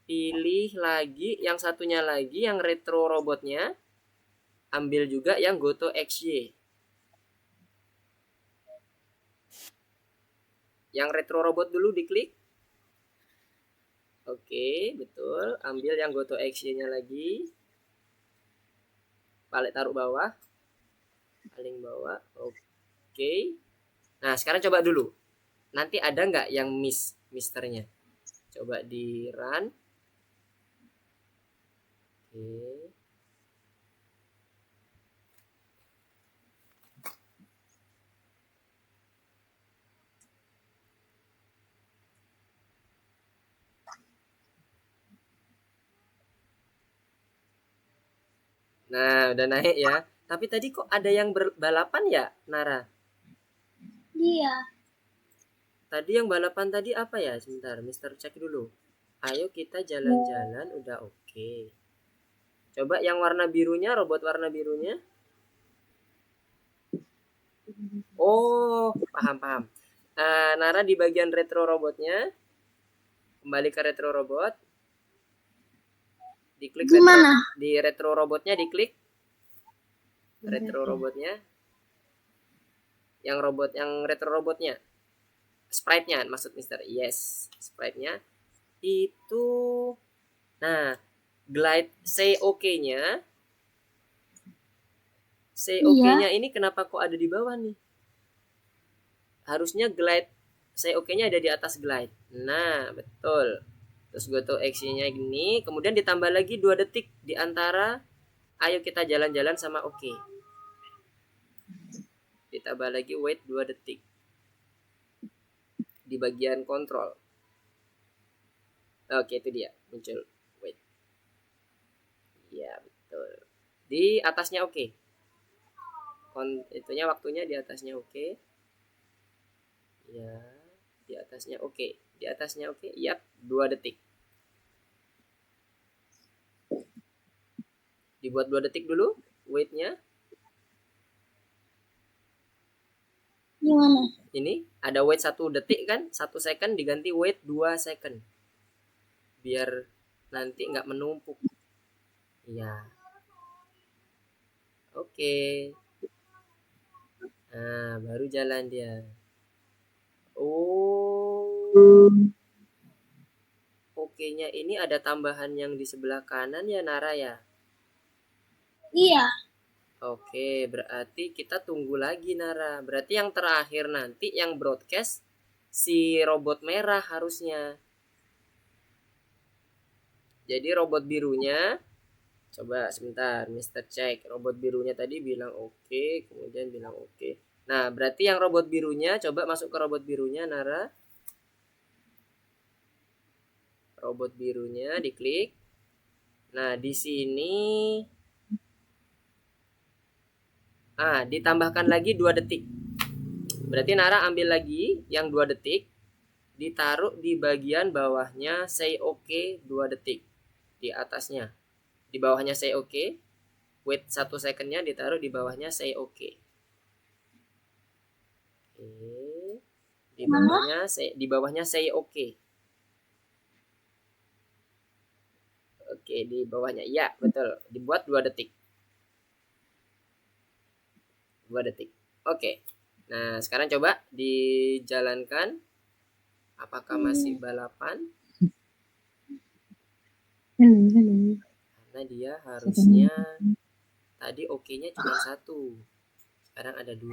pilih lagi yang satunya lagi yang retro robotnya. Ambil juga yang go to XY. Yang retro robot dulu diklik. Oke, betul. Ambil yang go to action-nya lagi. Balik taruh bawah. Paling bawah. Oke. Nah, sekarang coba dulu. Nanti ada nggak yang misternya? Coba di run. Oke. Nah, udah naik ya. Tapi tadi kok ada yang balapan ya, Nara? Iya. Tadi yang balapan tadi apa ya? Sebentar, Mister cek dulu. Ayo kita jalan-jalan, udah oke. Coba yang warna birunya, robot warna birunya. Oh, paham. Nara di bagian retro robotnya. Kembali ke retro robot. Diklik Gimana? di retro robotnya, diklik. Retro robotnya. Yang retro robotnya. Sprite-nya maksud Mister. Yes, sprite-nya. Itu. Nah, glide say OK-nya. Say OK-nya ini kenapa kok ada di bawah nih? Harusnya glide say OK-nya ada di atas glide. Nah, betul. Terus go to action-nya gini, kemudian ditambah lagi 2 detik di antara ayo kita jalan-jalan sama OK. Ditambah lagi wait 2 detik. Di bagian kontrol. Oke, itu dia muncul. Wait. Iya, betul. Di atasnya OK. Itunya waktunya di atasnya OK. Ya, di atasnya OK. Di atasnya OK. Yap, 2 detik. Dibuat 2 detik dulu wait-nya. Gimana? Ini ada wait 1 detik kan? 1 second diganti wait 2 second. Biar nanti nggak menumpuk. Iya. Oke. Nah, baru jalan dia. Oh. Oke-nya ini ada tambahan yang di sebelah kanan ya, Nara ya? Iya. Oke, berarti kita tunggu lagi, Nara. Berarti yang terakhir nanti yang broadcast si robot merah harusnya. Jadi robot birunya, coba sebentar, Mister cek. Robot birunya tadi bilang oke, kemudian bilang oke. Nah, berarti yang robot birunya, coba masuk ke robot birunya, Nara. Robot birunya diklik. Nah, di sini ditambahkan lagi 2 detik. Berarti Nara ambil lagi yang 2 detik, ditaruh di bagian bawahnya say OK 2 detik. Di atasnya. Di bawahnya say OK. Wait 1 secondnya ditaruh di bawahnya say OK. Oke. Di bawahnya say OK. Oke, di bawahnya. Iya, betul. Dibuat 2 detik. 2 detik. Oke. Nah, sekarang coba dijalankan. Apakah masih balapan? Karena dia harusnya tadi OK-nya cuma 1. Sekarang ada 2.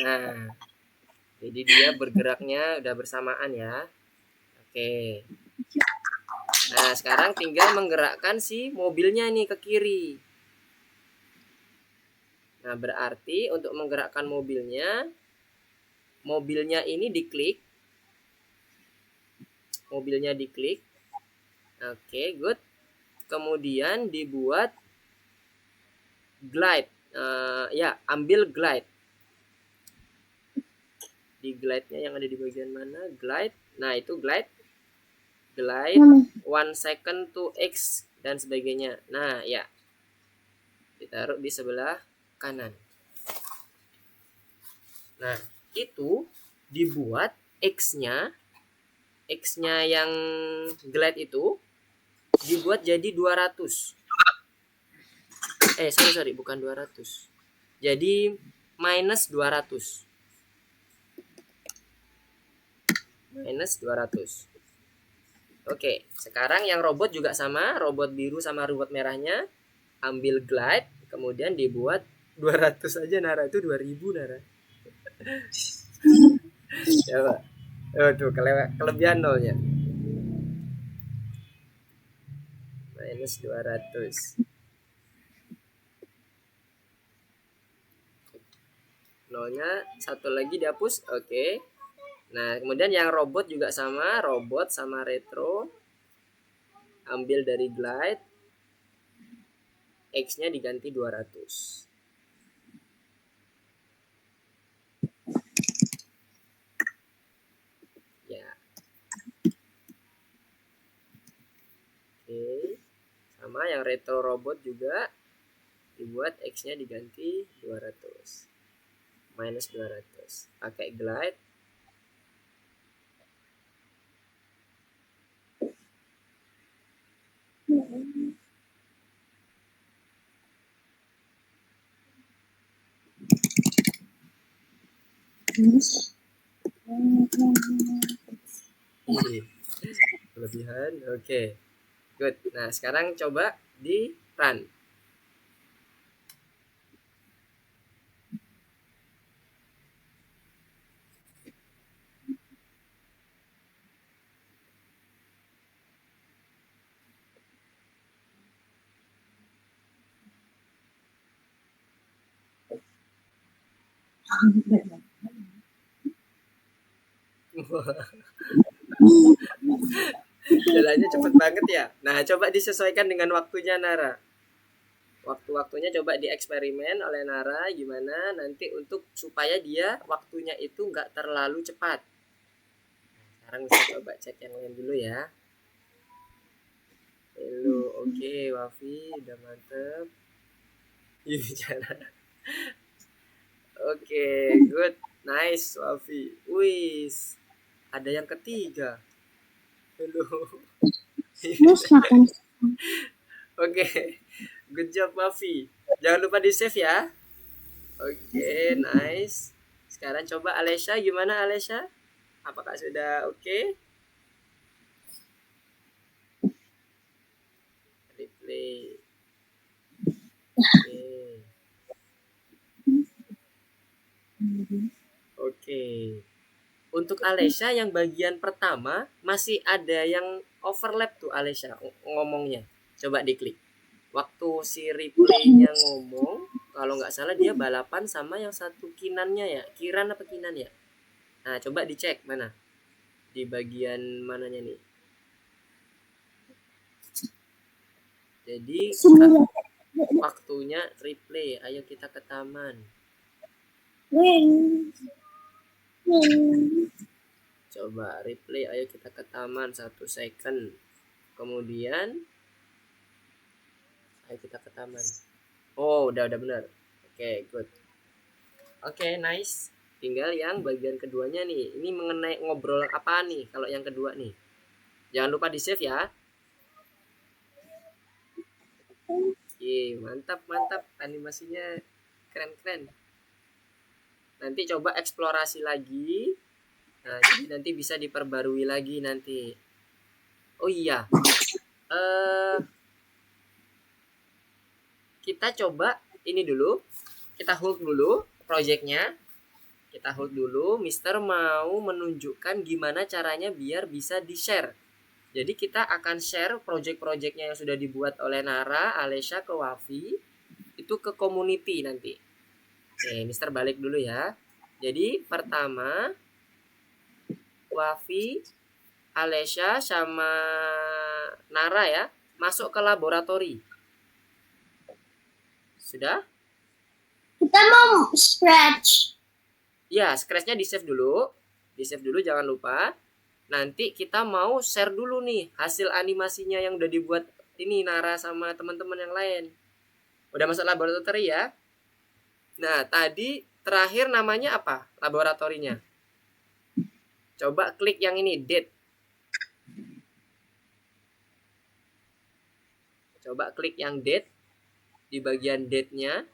Nah, jadi dia bergeraknya udah bersamaan ya. Oke. Nah, sekarang tinggal menggerakkan si mobilnya nih ke kiri. Nah, berarti untuk menggerakkan mobilnya ini diklik. Mobilnya diklik. Oke, good. Kemudian dibuat glide. Ambil glide. Di glide-nya yang ada di bagian mana? Glide. Nah, itu glide. Glide 1 second to X dan sebagainya. Nah, ya. Ditaruh di sebelah kanan. Nah, itu dibuat X-nya yang glide itu dibuat jadi 200. sorry, bukan 200. Jadi minus 200. Minus 200. Oke, sekarang yang robot juga sama, robot biru sama robot merahnya. Ambil glide, kemudian dibuat 200 aja Nara, itu 2000 Nara. Coba. Tuh kelebihan nolnya. Minus 200. Nolnya satu lagi dihapus. Oke. Nah, kemudian yang robot juga sama, robot sama retro. Ambil dari glide. X-nya diganti 200. Ya. Oke. Sama yang retro robot juga dibuat X-nya diganti 200. Minus 200. Pakai glide. Kelebihan. Oke. Good. Nah, sekarang coba di run. Jalannya cepet banget ya. Nah, coba disesuaikan dengan waktunya Nara. Waktu-waktunya coba dieksperimen oleh Nara gimana nanti untuk supaya dia waktunya itu nggak terlalu cepat. Sekarang bisa coba cek yang lain dulu ya. Hello, oke, Wafi udah mantep. Yuk bicara. Oke, good, nice Wafi. Wis, ada yang ketiga. Hello. Oke, good job Wafi. Jangan lupa di save ya. Oke, nice. Sekarang coba Alesha, gimana Alesha? Apakah sudah oke? Replay. Oke. Untuk Alesha yang bagian pertama masih ada yang overlap tuh Alesha ngomongnya. Coba diklik. Waktu si replaynya ngomong, kalau nggak salah dia balapan sama yang satu kinannya ya. Kiran apa kinan ya? Nah, coba dicek mana. Di bagian mananya nih. Jadi waktunya replay. Ayo kita ke taman. Coba replay. Ayo kita ke taman 1 second. Kemudian ayo kita ke taman. Oh, udah benar. Oke, good. Oke, nice. Tinggal yang bagian keduanya nih. Ini mengenai ngobrol apa nih kalau yang kedua nih. Jangan lupa di save ya. Oke, mantap. Animasinya keren. Nanti coba eksplorasi lagi. Nah, jadi nanti bisa diperbarui lagi nanti. Oh iya. Kita coba ini dulu. Kita hold dulu projectnya. Kita hold dulu. Mister mau menunjukkan gimana caranya biar bisa di-share. Jadi kita akan share project-projectnya yang sudah dibuat oleh Nara, Alesha ke Wafi. Itu ke community nanti. Oke, Mister balik dulu ya. Jadi pertama Wafi, Alesha sama Nara ya masuk ke laboratori. Sudah? Kita mau scratch. Ya, scratchnya di save dulu. Di save dulu jangan lupa. Nanti kita mau share dulu nih hasil animasinya yang udah dibuat ini Nara sama teman-teman yang lain. Udah masuk laboratori ya? Nah, tadi terakhir namanya apa laboratorinya? Coba klik yang ini, date. Coba klik yang date. di bagian date-nya.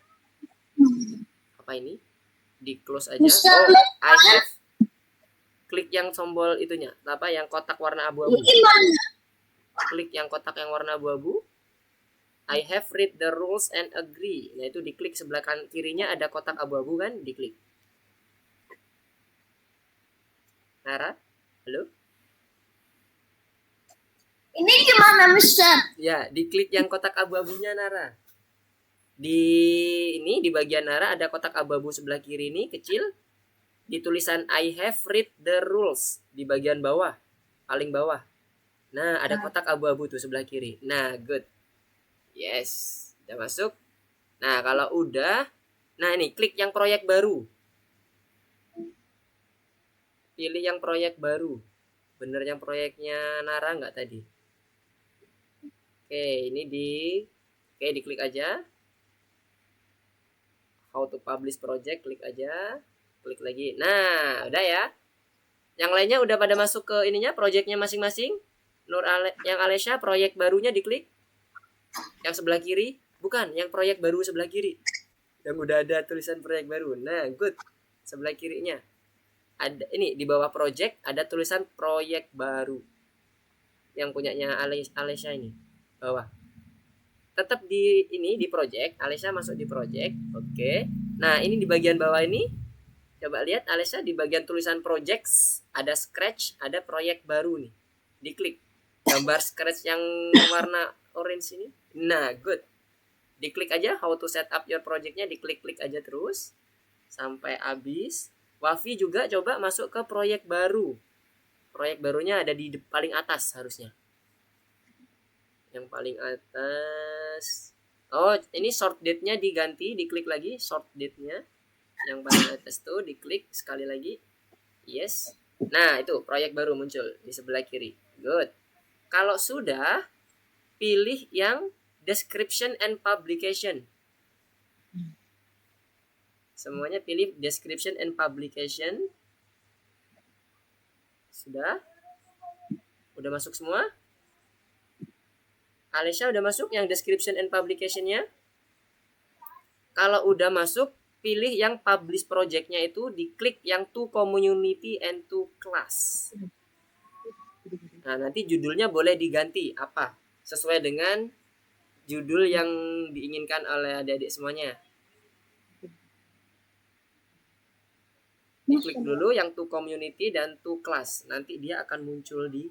Apa ini? Di close aja. Mister Oh, Lihat I have. Klik yang tombol itunya. Apa yang kotak warna abu-abu. gimana? Klik yang kotak yang warna abu-abu. I have read the rules and agree. Nah, itu diklik sebelah kirinya ada kotak abu-abu kan, diklik. Nara, halo? Ini gimana, Mister? Ya, diklik yang kotak abu-abunya, Nara. Di di bagian Nara ada kotak abu-abu sebelah kiri ini kecil. Di tulisan I have read the rules di bagian bawah, paling bawah. Nah, ada kotak abu-abu tuh sebelah kiri. Nah, good. Yes, udah masuk. Nah, kalau udah, nah ini klik yang proyek baru. Pilih yang proyek baru. Bener yang proyeknya Nara nggak tadi? Oke, ini diklik aja. How to publish project, klik aja. Klik lagi. Nah, udah ya. Yang lainnya udah pada masuk ke ininya, proyeknya masing-masing. Yang Alesya proyek barunya diklik. Yang sebelah kiri, bukan, yang proyek baru sebelah kiri. Yang udah ada tulisan proyek baru. Nah, good. Sebelah kirinya. Ada ini di bawah project ada tulisan proyek baru. Yang punyanya Alesya ini. Bawah. Tetap di project, Alesya masuk di project. Oke. Nah, ini di bagian bawah ini coba lihat Alesya di bagian tulisan projects ada scratch, ada proyek baru nih. Diklik gambar scratch yang warna orange ini. Nah, good. Diklik aja how to set up your projectnya, diklik-klik aja terus sampai habis. Wafi juga coba masuk ke proyek baru. Proyek barunya ada di paling atas harusnya. Yang paling atas. Oh, ini short date-nya diganti, diklik lagi short date-nya. Yang paling atas tuh diklik sekali lagi. Yes. Nah, itu proyek baru muncul di sebelah kiri. Good. Kalau sudah, pilih yang description and publication. Semuanya pilih description and publication. Sudah? Udah masuk semua? Alesya udah masuk yang description and publication-nya? Kalau udah masuk, pilih yang publish project-nya itu, diklik yang to community and to class. Nah, nanti judulnya boleh diganti apa? Sesuai dengan judul yang diinginkan oleh adik-adik semuanya. Diklik dulu yang to community dan to class. Nanti dia akan muncul di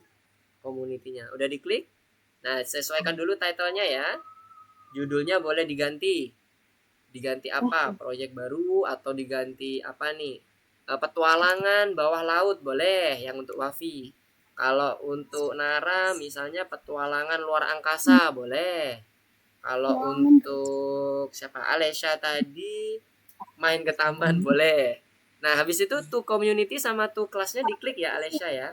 community-nya. Udah diklik? Nah, sesuaikan dulu title-nya ya. Judulnya boleh diganti. Diganti apa? Proyek baru atau diganti apa nih? Petualangan bawah laut boleh yang untuk Wafi. Kalau untuk Nara misalnya petualangan luar angkasa boleh. Kalau untuk siapa? Alesya tadi main ke taman boleh. Nah, habis itu to community sama to class-nya diklik ya Alesya ya.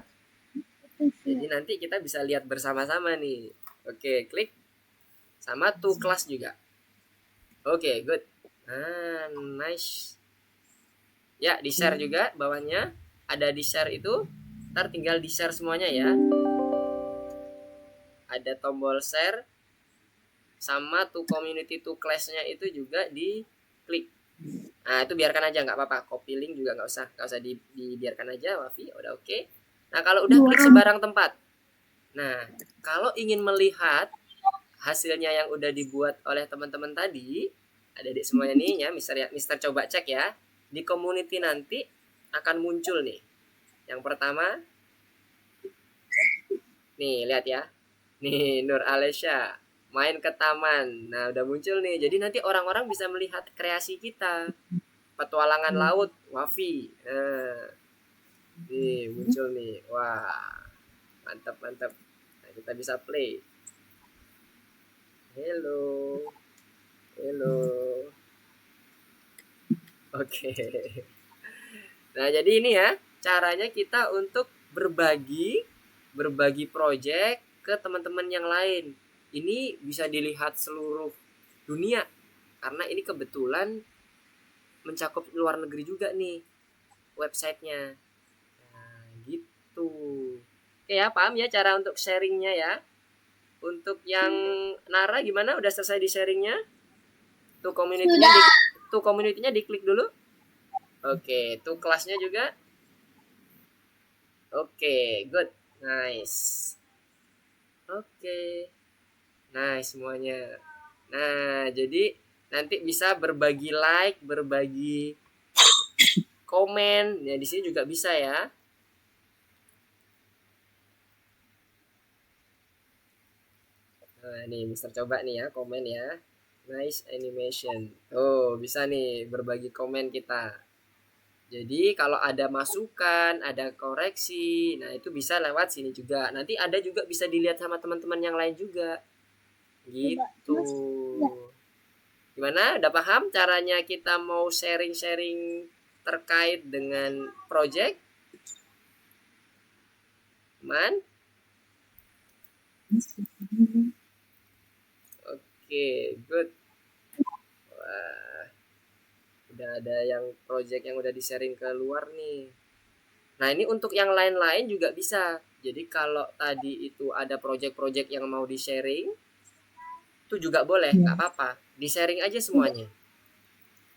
Jadi nanti kita bisa lihat bersama-sama nih. Oke, klik. Sama to class juga. Oke, good. Ah, nice. Ya, di-share juga bawahnya. Ada di-share itu. Ntar tinggal di-share semuanya ya. Ada tombol share. Sama to community to class-nya itu juga diklik. Nah, itu biarkan aja, nggak apa-apa. Copy link juga nggak usah dibiarkan aja, Wafi. Udah oke. Nah, kalau udah klik sebarang tempat. Nah, kalau ingin melihat hasilnya yang udah dibuat oleh teman-teman tadi, adik-adik semuanya nih ya, Mister coba cek ya. Di community nanti akan muncul nih. Yang pertama, nih lihat ya. Nih Nur Alesya main ke taman. Nah, udah muncul nih. Jadi nanti orang-orang bisa melihat kreasi kita. Petualangan laut, Wafi. Nah, nih muncul nih. Wah, mantap. Nah, kita bisa play. Hello. Oke. Nah, jadi ini ya caranya kita untuk berbagi project ke teman-teman yang lain. Ini bisa dilihat seluruh dunia karena ini kebetulan mencakup luar negeri juga nih websitenya. Nah, gitu. Oke ya, paham ya cara untuk sharingnya ya. Untuk yang Nara gimana? Udah selesai di sharingnya? Tuh community-nya diklik dulu. Oke, tuh kelasnya juga. Oke, good. Nice. Oke. Nice semuanya. Nah, jadi nanti bisa berbagi like, berbagi komen. Ya di sini juga bisa ya. Nah, nih Mister coba nih ya, komen ya. Nice animation. Oh, bisa nih berbagi komen kita. Jadi kalau ada masukan, ada koreksi, nah itu bisa lewat sini juga. Nanti ada juga bisa dilihat sama teman-teman yang lain juga. Gitu. Gimana? Udah paham caranya kita mau sharing-sharing terkait dengan project? Man? Oke, good. Wah, udah ada yang project yang udah di-sharing ke luar nih. Nah, ini untuk yang lain-lain juga bisa. Jadi kalau tadi itu ada project-project yang mau di-sharing, itu juga boleh, nggak apa-apa. Di-sharing aja semuanya.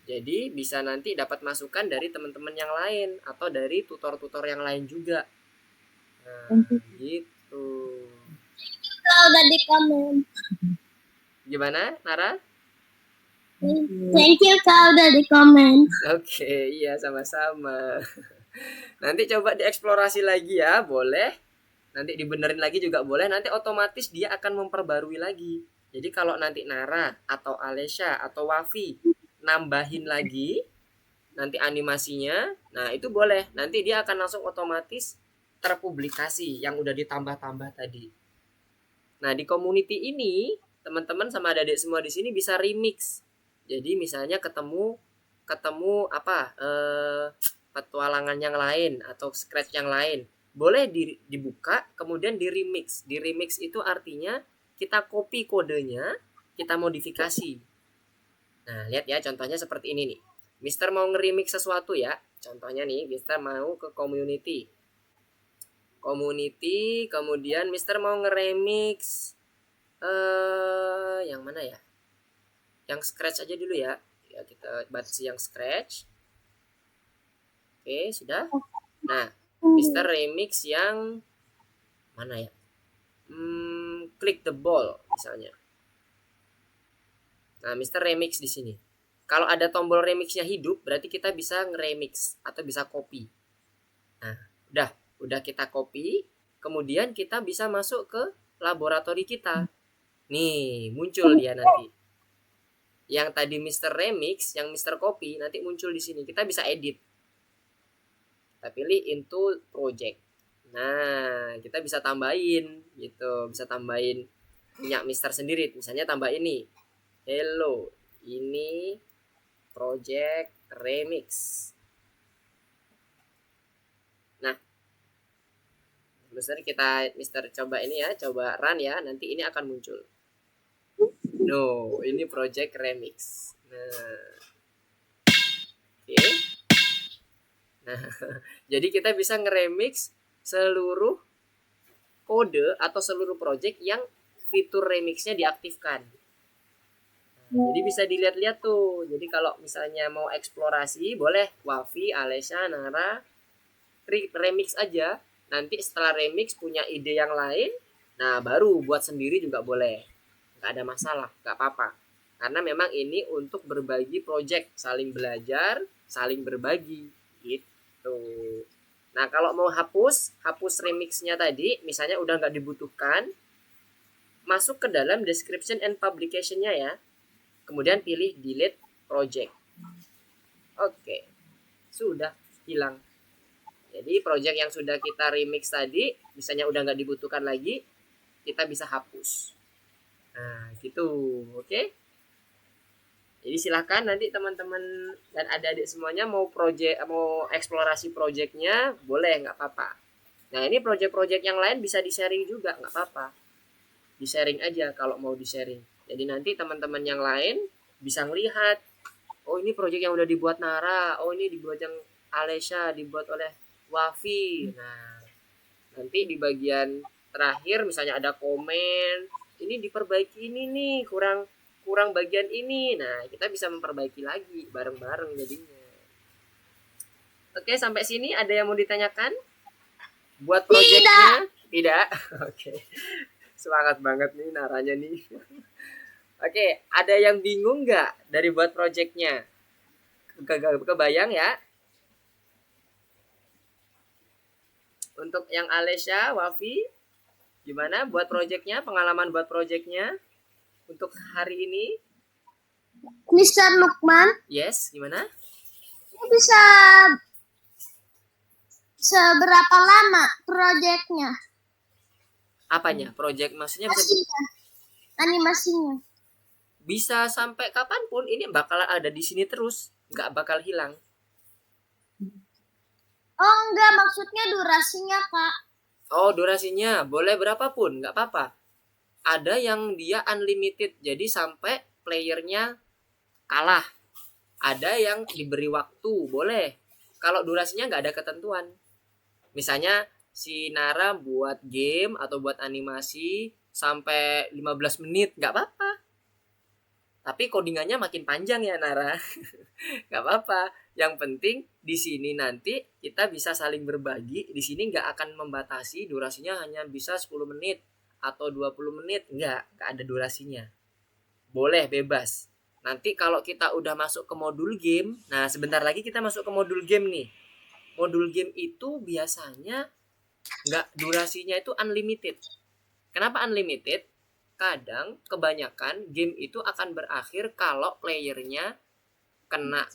Jadi bisa nanti dapat masukan dari teman-teman yang lain atau dari tutor-tutor yang lain juga. Nah, gitu. Kalau udah di komen. Gimana, Nara? Thank you kalau udah di komen. Oke, iya sama-sama. Nanti coba dieksplorasi lagi ya, boleh. Nanti dibenerin lagi juga boleh. Nanti otomatis dia akan memperbarui lagi. Jadi kalau nanti Nara atau Alesha atau Wafi nambahin lagi nanti animasinya, nah itu boleh. Nanti dia akan langsung otomatis terpublikasi yang udah ditambah-tambah tadi. Nah, di community ini teman-teman sama adik-adik semua di sini bisa remix. Jadi misalnya ketemu ketemu apa petualangan yang lain atau scratch yang lain, boleh dibuka kemudian di remix. Di remix itu artinya kita copy kodenya, kita modifikasi. Nah, lihat ya contohnya seperti ini nih. Mister mau nge-remix sesuatu ya. Contohnya nih, Mister mau ke community. Community, kemudian Mister mau nge-remix yang mana ya? Yang scratch aja dulu ya. Ya kita batasi yang scratch. Oke, sudah. Nah, Mister remix yang mana ya? Click the ball misalnya. Nah, Mister remix di sini. Kalau ada tombol remixnya hidup, berarti kita bisa nge-remix atau bisa copy. Nah, udah kita copy, kemudian kita bisa masuk ke laboratori kita. Nih, muncul dia nanti. Yang tadi Mister Remix, yang Mister Copy nanti muncul di sini. Kita bisa edit. Kita pilih into project. Nah, kita bisa tambahin gitu, bisa tambahin punya Mister sendiri. Misalnya tambah ini. Hello, ini project remix. Nah, Mister coba ini ya, coba run ya. Nanti ini akan muncul. No, ini project remix. Nah, oke. Nah, jadi kita bisa ngeremix seluruh kode atau seluruh project yang fitur remixnya diaktifkan. Nah, jadi bisa dilihat-lihat tuh. Jadi kalau misalnya mau eksplorasi, boleh Wafi, Alesha, Nara, remix aja. Nanti setelah remix punya ide yang lain, nah baru buat sendiri juga boleh. Nggak ada masalah, nggak apa-apa. Karena memang ini untuk berbagi project, saling belajar, saling berbagi. Gitu. Nah, kalau mau hapus remixnya tadi, misalnya udah nggak dibutuhkan, masuk ke dalam description and publication-nya ya. Kemudian pilih delete project. Oke, sudah hilang. Jadi project yang sudah kita remix tadi, misalnya udah nggak dibutuhkan lagi, kita bisa hapus. Nah, gitu, oke? Jadi silahkan nanti teman-teman dan adik-adik semuanya mau eksplorasi projectnya, boleh nggak apa-apa. Nah, ini project-project yang lain bisa di-sharing juga, nggak apa-apa. Di-sharing aja kalau mau di-sharing. Jadi nanti teman-teman yang lain bisa melihat, oh ini project yang udah dibuat Nara, oh ini dibuat yang Alesha, dibuat oleh Wafi. Nah, nanti di bagian terakhir misalnya ada komen, ini diperbaiki ini nih, kurang kurang bagian ini. Nah, kita bisa memperbaiki lagi bareng-bareng jadinya. Oke, sampai sini ada yang mau ditanyakan? Buat proyeknya? Tidak. Oke. Semangat banget nih naranya nih. Oke, ada yang bingung nggak dari buat proyeknya? Kebayang ya? Untuk yang Alesya, Wafi, gimana buat proyeknya? Pengalaman buat proyeknya untuk hari ini? Mr. Lukman, Yes, gimana? ini bisa seberapa lama proyeknya? Apanya? Proyek maksudnya Animasinya. bisa sampai kapanpun ini bakal ada di sini terus, nggak bakal hilang. Oh enggak, maksudnya durasinya Kak. Oh, durasinya boleh berapapun, nggak apa-apa. Ada yang dia unlimited, jadi sampai playernya kalah. Ada yang diberi waktu, boleh. Kalau durasinya nggak ada ketentuan. Misalnya si Nara buat game atau buat animasi sampai 15 menit, nggak apa-apa. Tapi codingannya makin panjang ya Nara. Nggak apa-apa. Yang penting di sini nanti kita bisa saling berbagi. Di sini nggak akan membatasi durasinya hanya bisa 10 menit atau 20 menit. Nggak ada durasinya. Boleh bebas. Nanti kalau kita udah masuk ke modul game, nah sebentar lagi kita masuk ke modul game nih. Modul game itu biasanya nggak, durasinya itu unlimited. Kenapa unlimited? Kadang kebanyakan game itu akan berakhir kalau playernya kena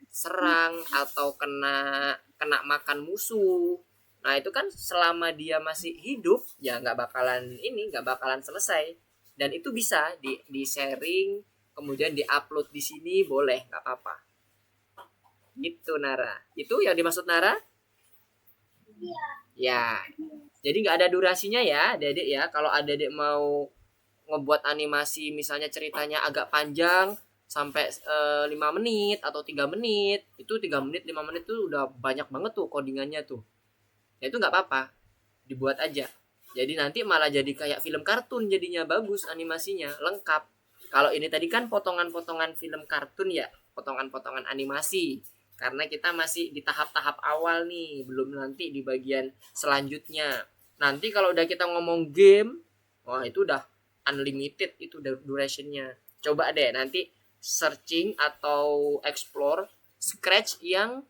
serang atau kena makan musuh. Nah itu kan selama dia masih hidup ya nggak bakalan selesai. Dan itu bisa di sharing, kemudian diupload di sini, boleh, nggak apa-apa. Gitu Nara. Itu yang dimaksud Nara? Iya. Ya. Jadi nggak ada durasinya ya, Dedek ya. Kalau Dedek mau ngebuat animasi misalnya ceritanya agak panjang sampai 5 menit atau 3 menit, itu 3 menit 5 menit tuh udah banyak banget tuh codingannya tuh. Ya itu nggak apa-apa, dibuat aja. Jadi nanti malah jadi kayak film kartun, jadinya bagus animasinya, lengkap. Kalau ini tadi kan potongan-potongan film kartun ya, potongan-potongan animasi. Karena kita masih di tahap-tahap awal nih, belum nanti di bagian selanjutnya. Nanti kalau udah kita ngomong game, wah itu udah unlimited, itu durationnya. Coba deh nanti searching atau explore Scratch yang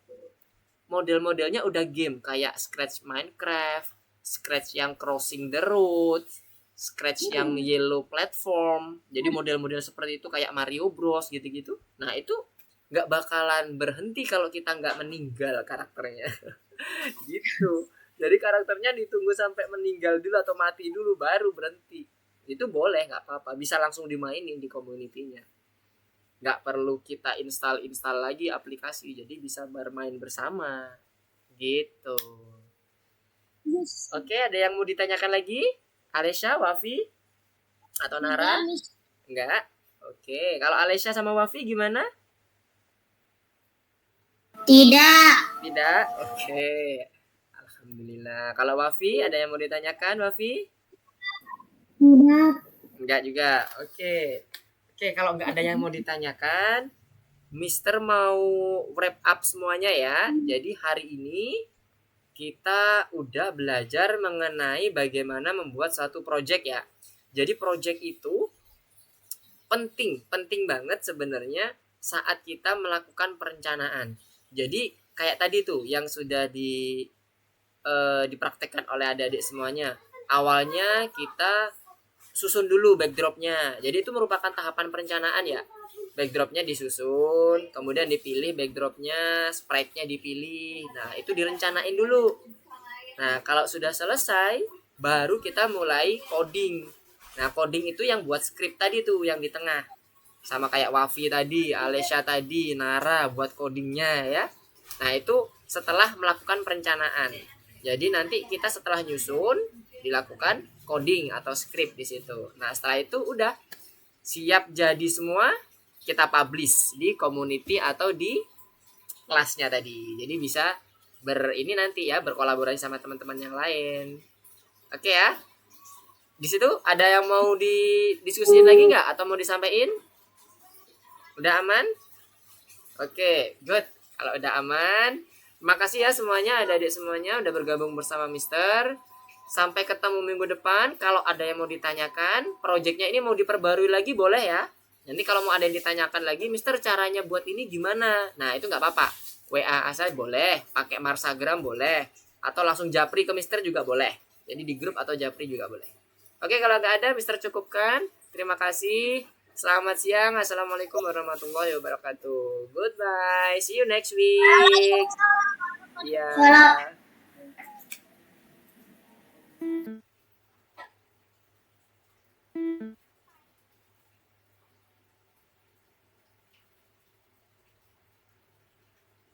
model-modelnya udah game, kayak Scratch Minecraft, Scratch yang Crossing the Road, Scratch yang Yellow Platform. Jadi model-model seperti itu kayak Mario Bros gitu-gitu. Nah itu nggak bakalan berhenti kalau kita nggak meninggal karakternya. Gitu. Jadi karakternya ditunggu sampai meninggal dulu atau mati dulu baru berhenti. Itu boleh, nggak apa-apa, bisa langsung dimainin di community-nya. Nggak perlu kita install lagi aplikasi, jadi bisa bermain bersama gitu. Yes. Oke, ada yang mau ditanyakan lagi? Alesya, Wafi, atau Nara? Enggak. Oke, kalau Alesya sama Wafi gimana? Tidak. Oke. Alhamdulillah. Kalau Wafi ada yang mau ditanyakan, Wafi? Tidak. Enggak juga. Oke, kalau nggak ada yang mau ditanyakan, Mister mau wrap up semuanya ya. Jadi hari ini kita udah belajar mengenai bagaimana membuat satu project ya. Jadi project itu penting banget sebenarnya saat kita melakukan perencanaan. Jadi kayak tadi tuh yang sudah dipraktekkan oleh adik-adik semuanya. Awalnya kita susun dulu backdropnya. Jadi itu merupakan tahapan perencanaan ya. Backdropnya disusun, kemudian dipilih backdropnya, sprite-nya dipilih. Nah itu direncanain dulu. Nah kalau sudah selesai, baru kita mulai coding. Nah coding itu yang buat script tadi tuh yang di tengah. Sama kayak Wafi tadi, Alesya tadi, Nara buat codingnya ya. Nah itu setelah melakukan perencanaan. Jadi nanti kita setelah nyusun dilakukan coding atau script di situ. Nah setelah itu udah siap jadi semua, kita publish di community atau di kelasnya tadi. Jadi bisa ini nanti ya berkolaborasi sama teman-teman yang lain. Oke ya. Di situ ada yang mau didiskusiin lagi nggak atau mau disampaikan? Udah aman? Oke, good. Kalau udah aman, makasih ya semuanya, adik-adik semuanya udah bergabung bersama Mister. Sampai ketemu minggu depan. Kalau ada yang mau ditanyakan, proyeknya ini mau diperbarui lagi boleh ya. Nanti kalau mau ada yang ditanyakan lagi, Mister caranya buat ini gimana? Nah itu nggak apa-apa. WA saya boleh, pakai Marsagram boleh, atau langsung japri ke Mister juga boleh. Jadi di grup atau japri juga boleh. Oke, kalau nggak ada, Mister cukupkan. Terima kasih. Selamat siang. Assalamualaikum warahmatullahi wabarakatuh. Goodbye. See you next week. Ya.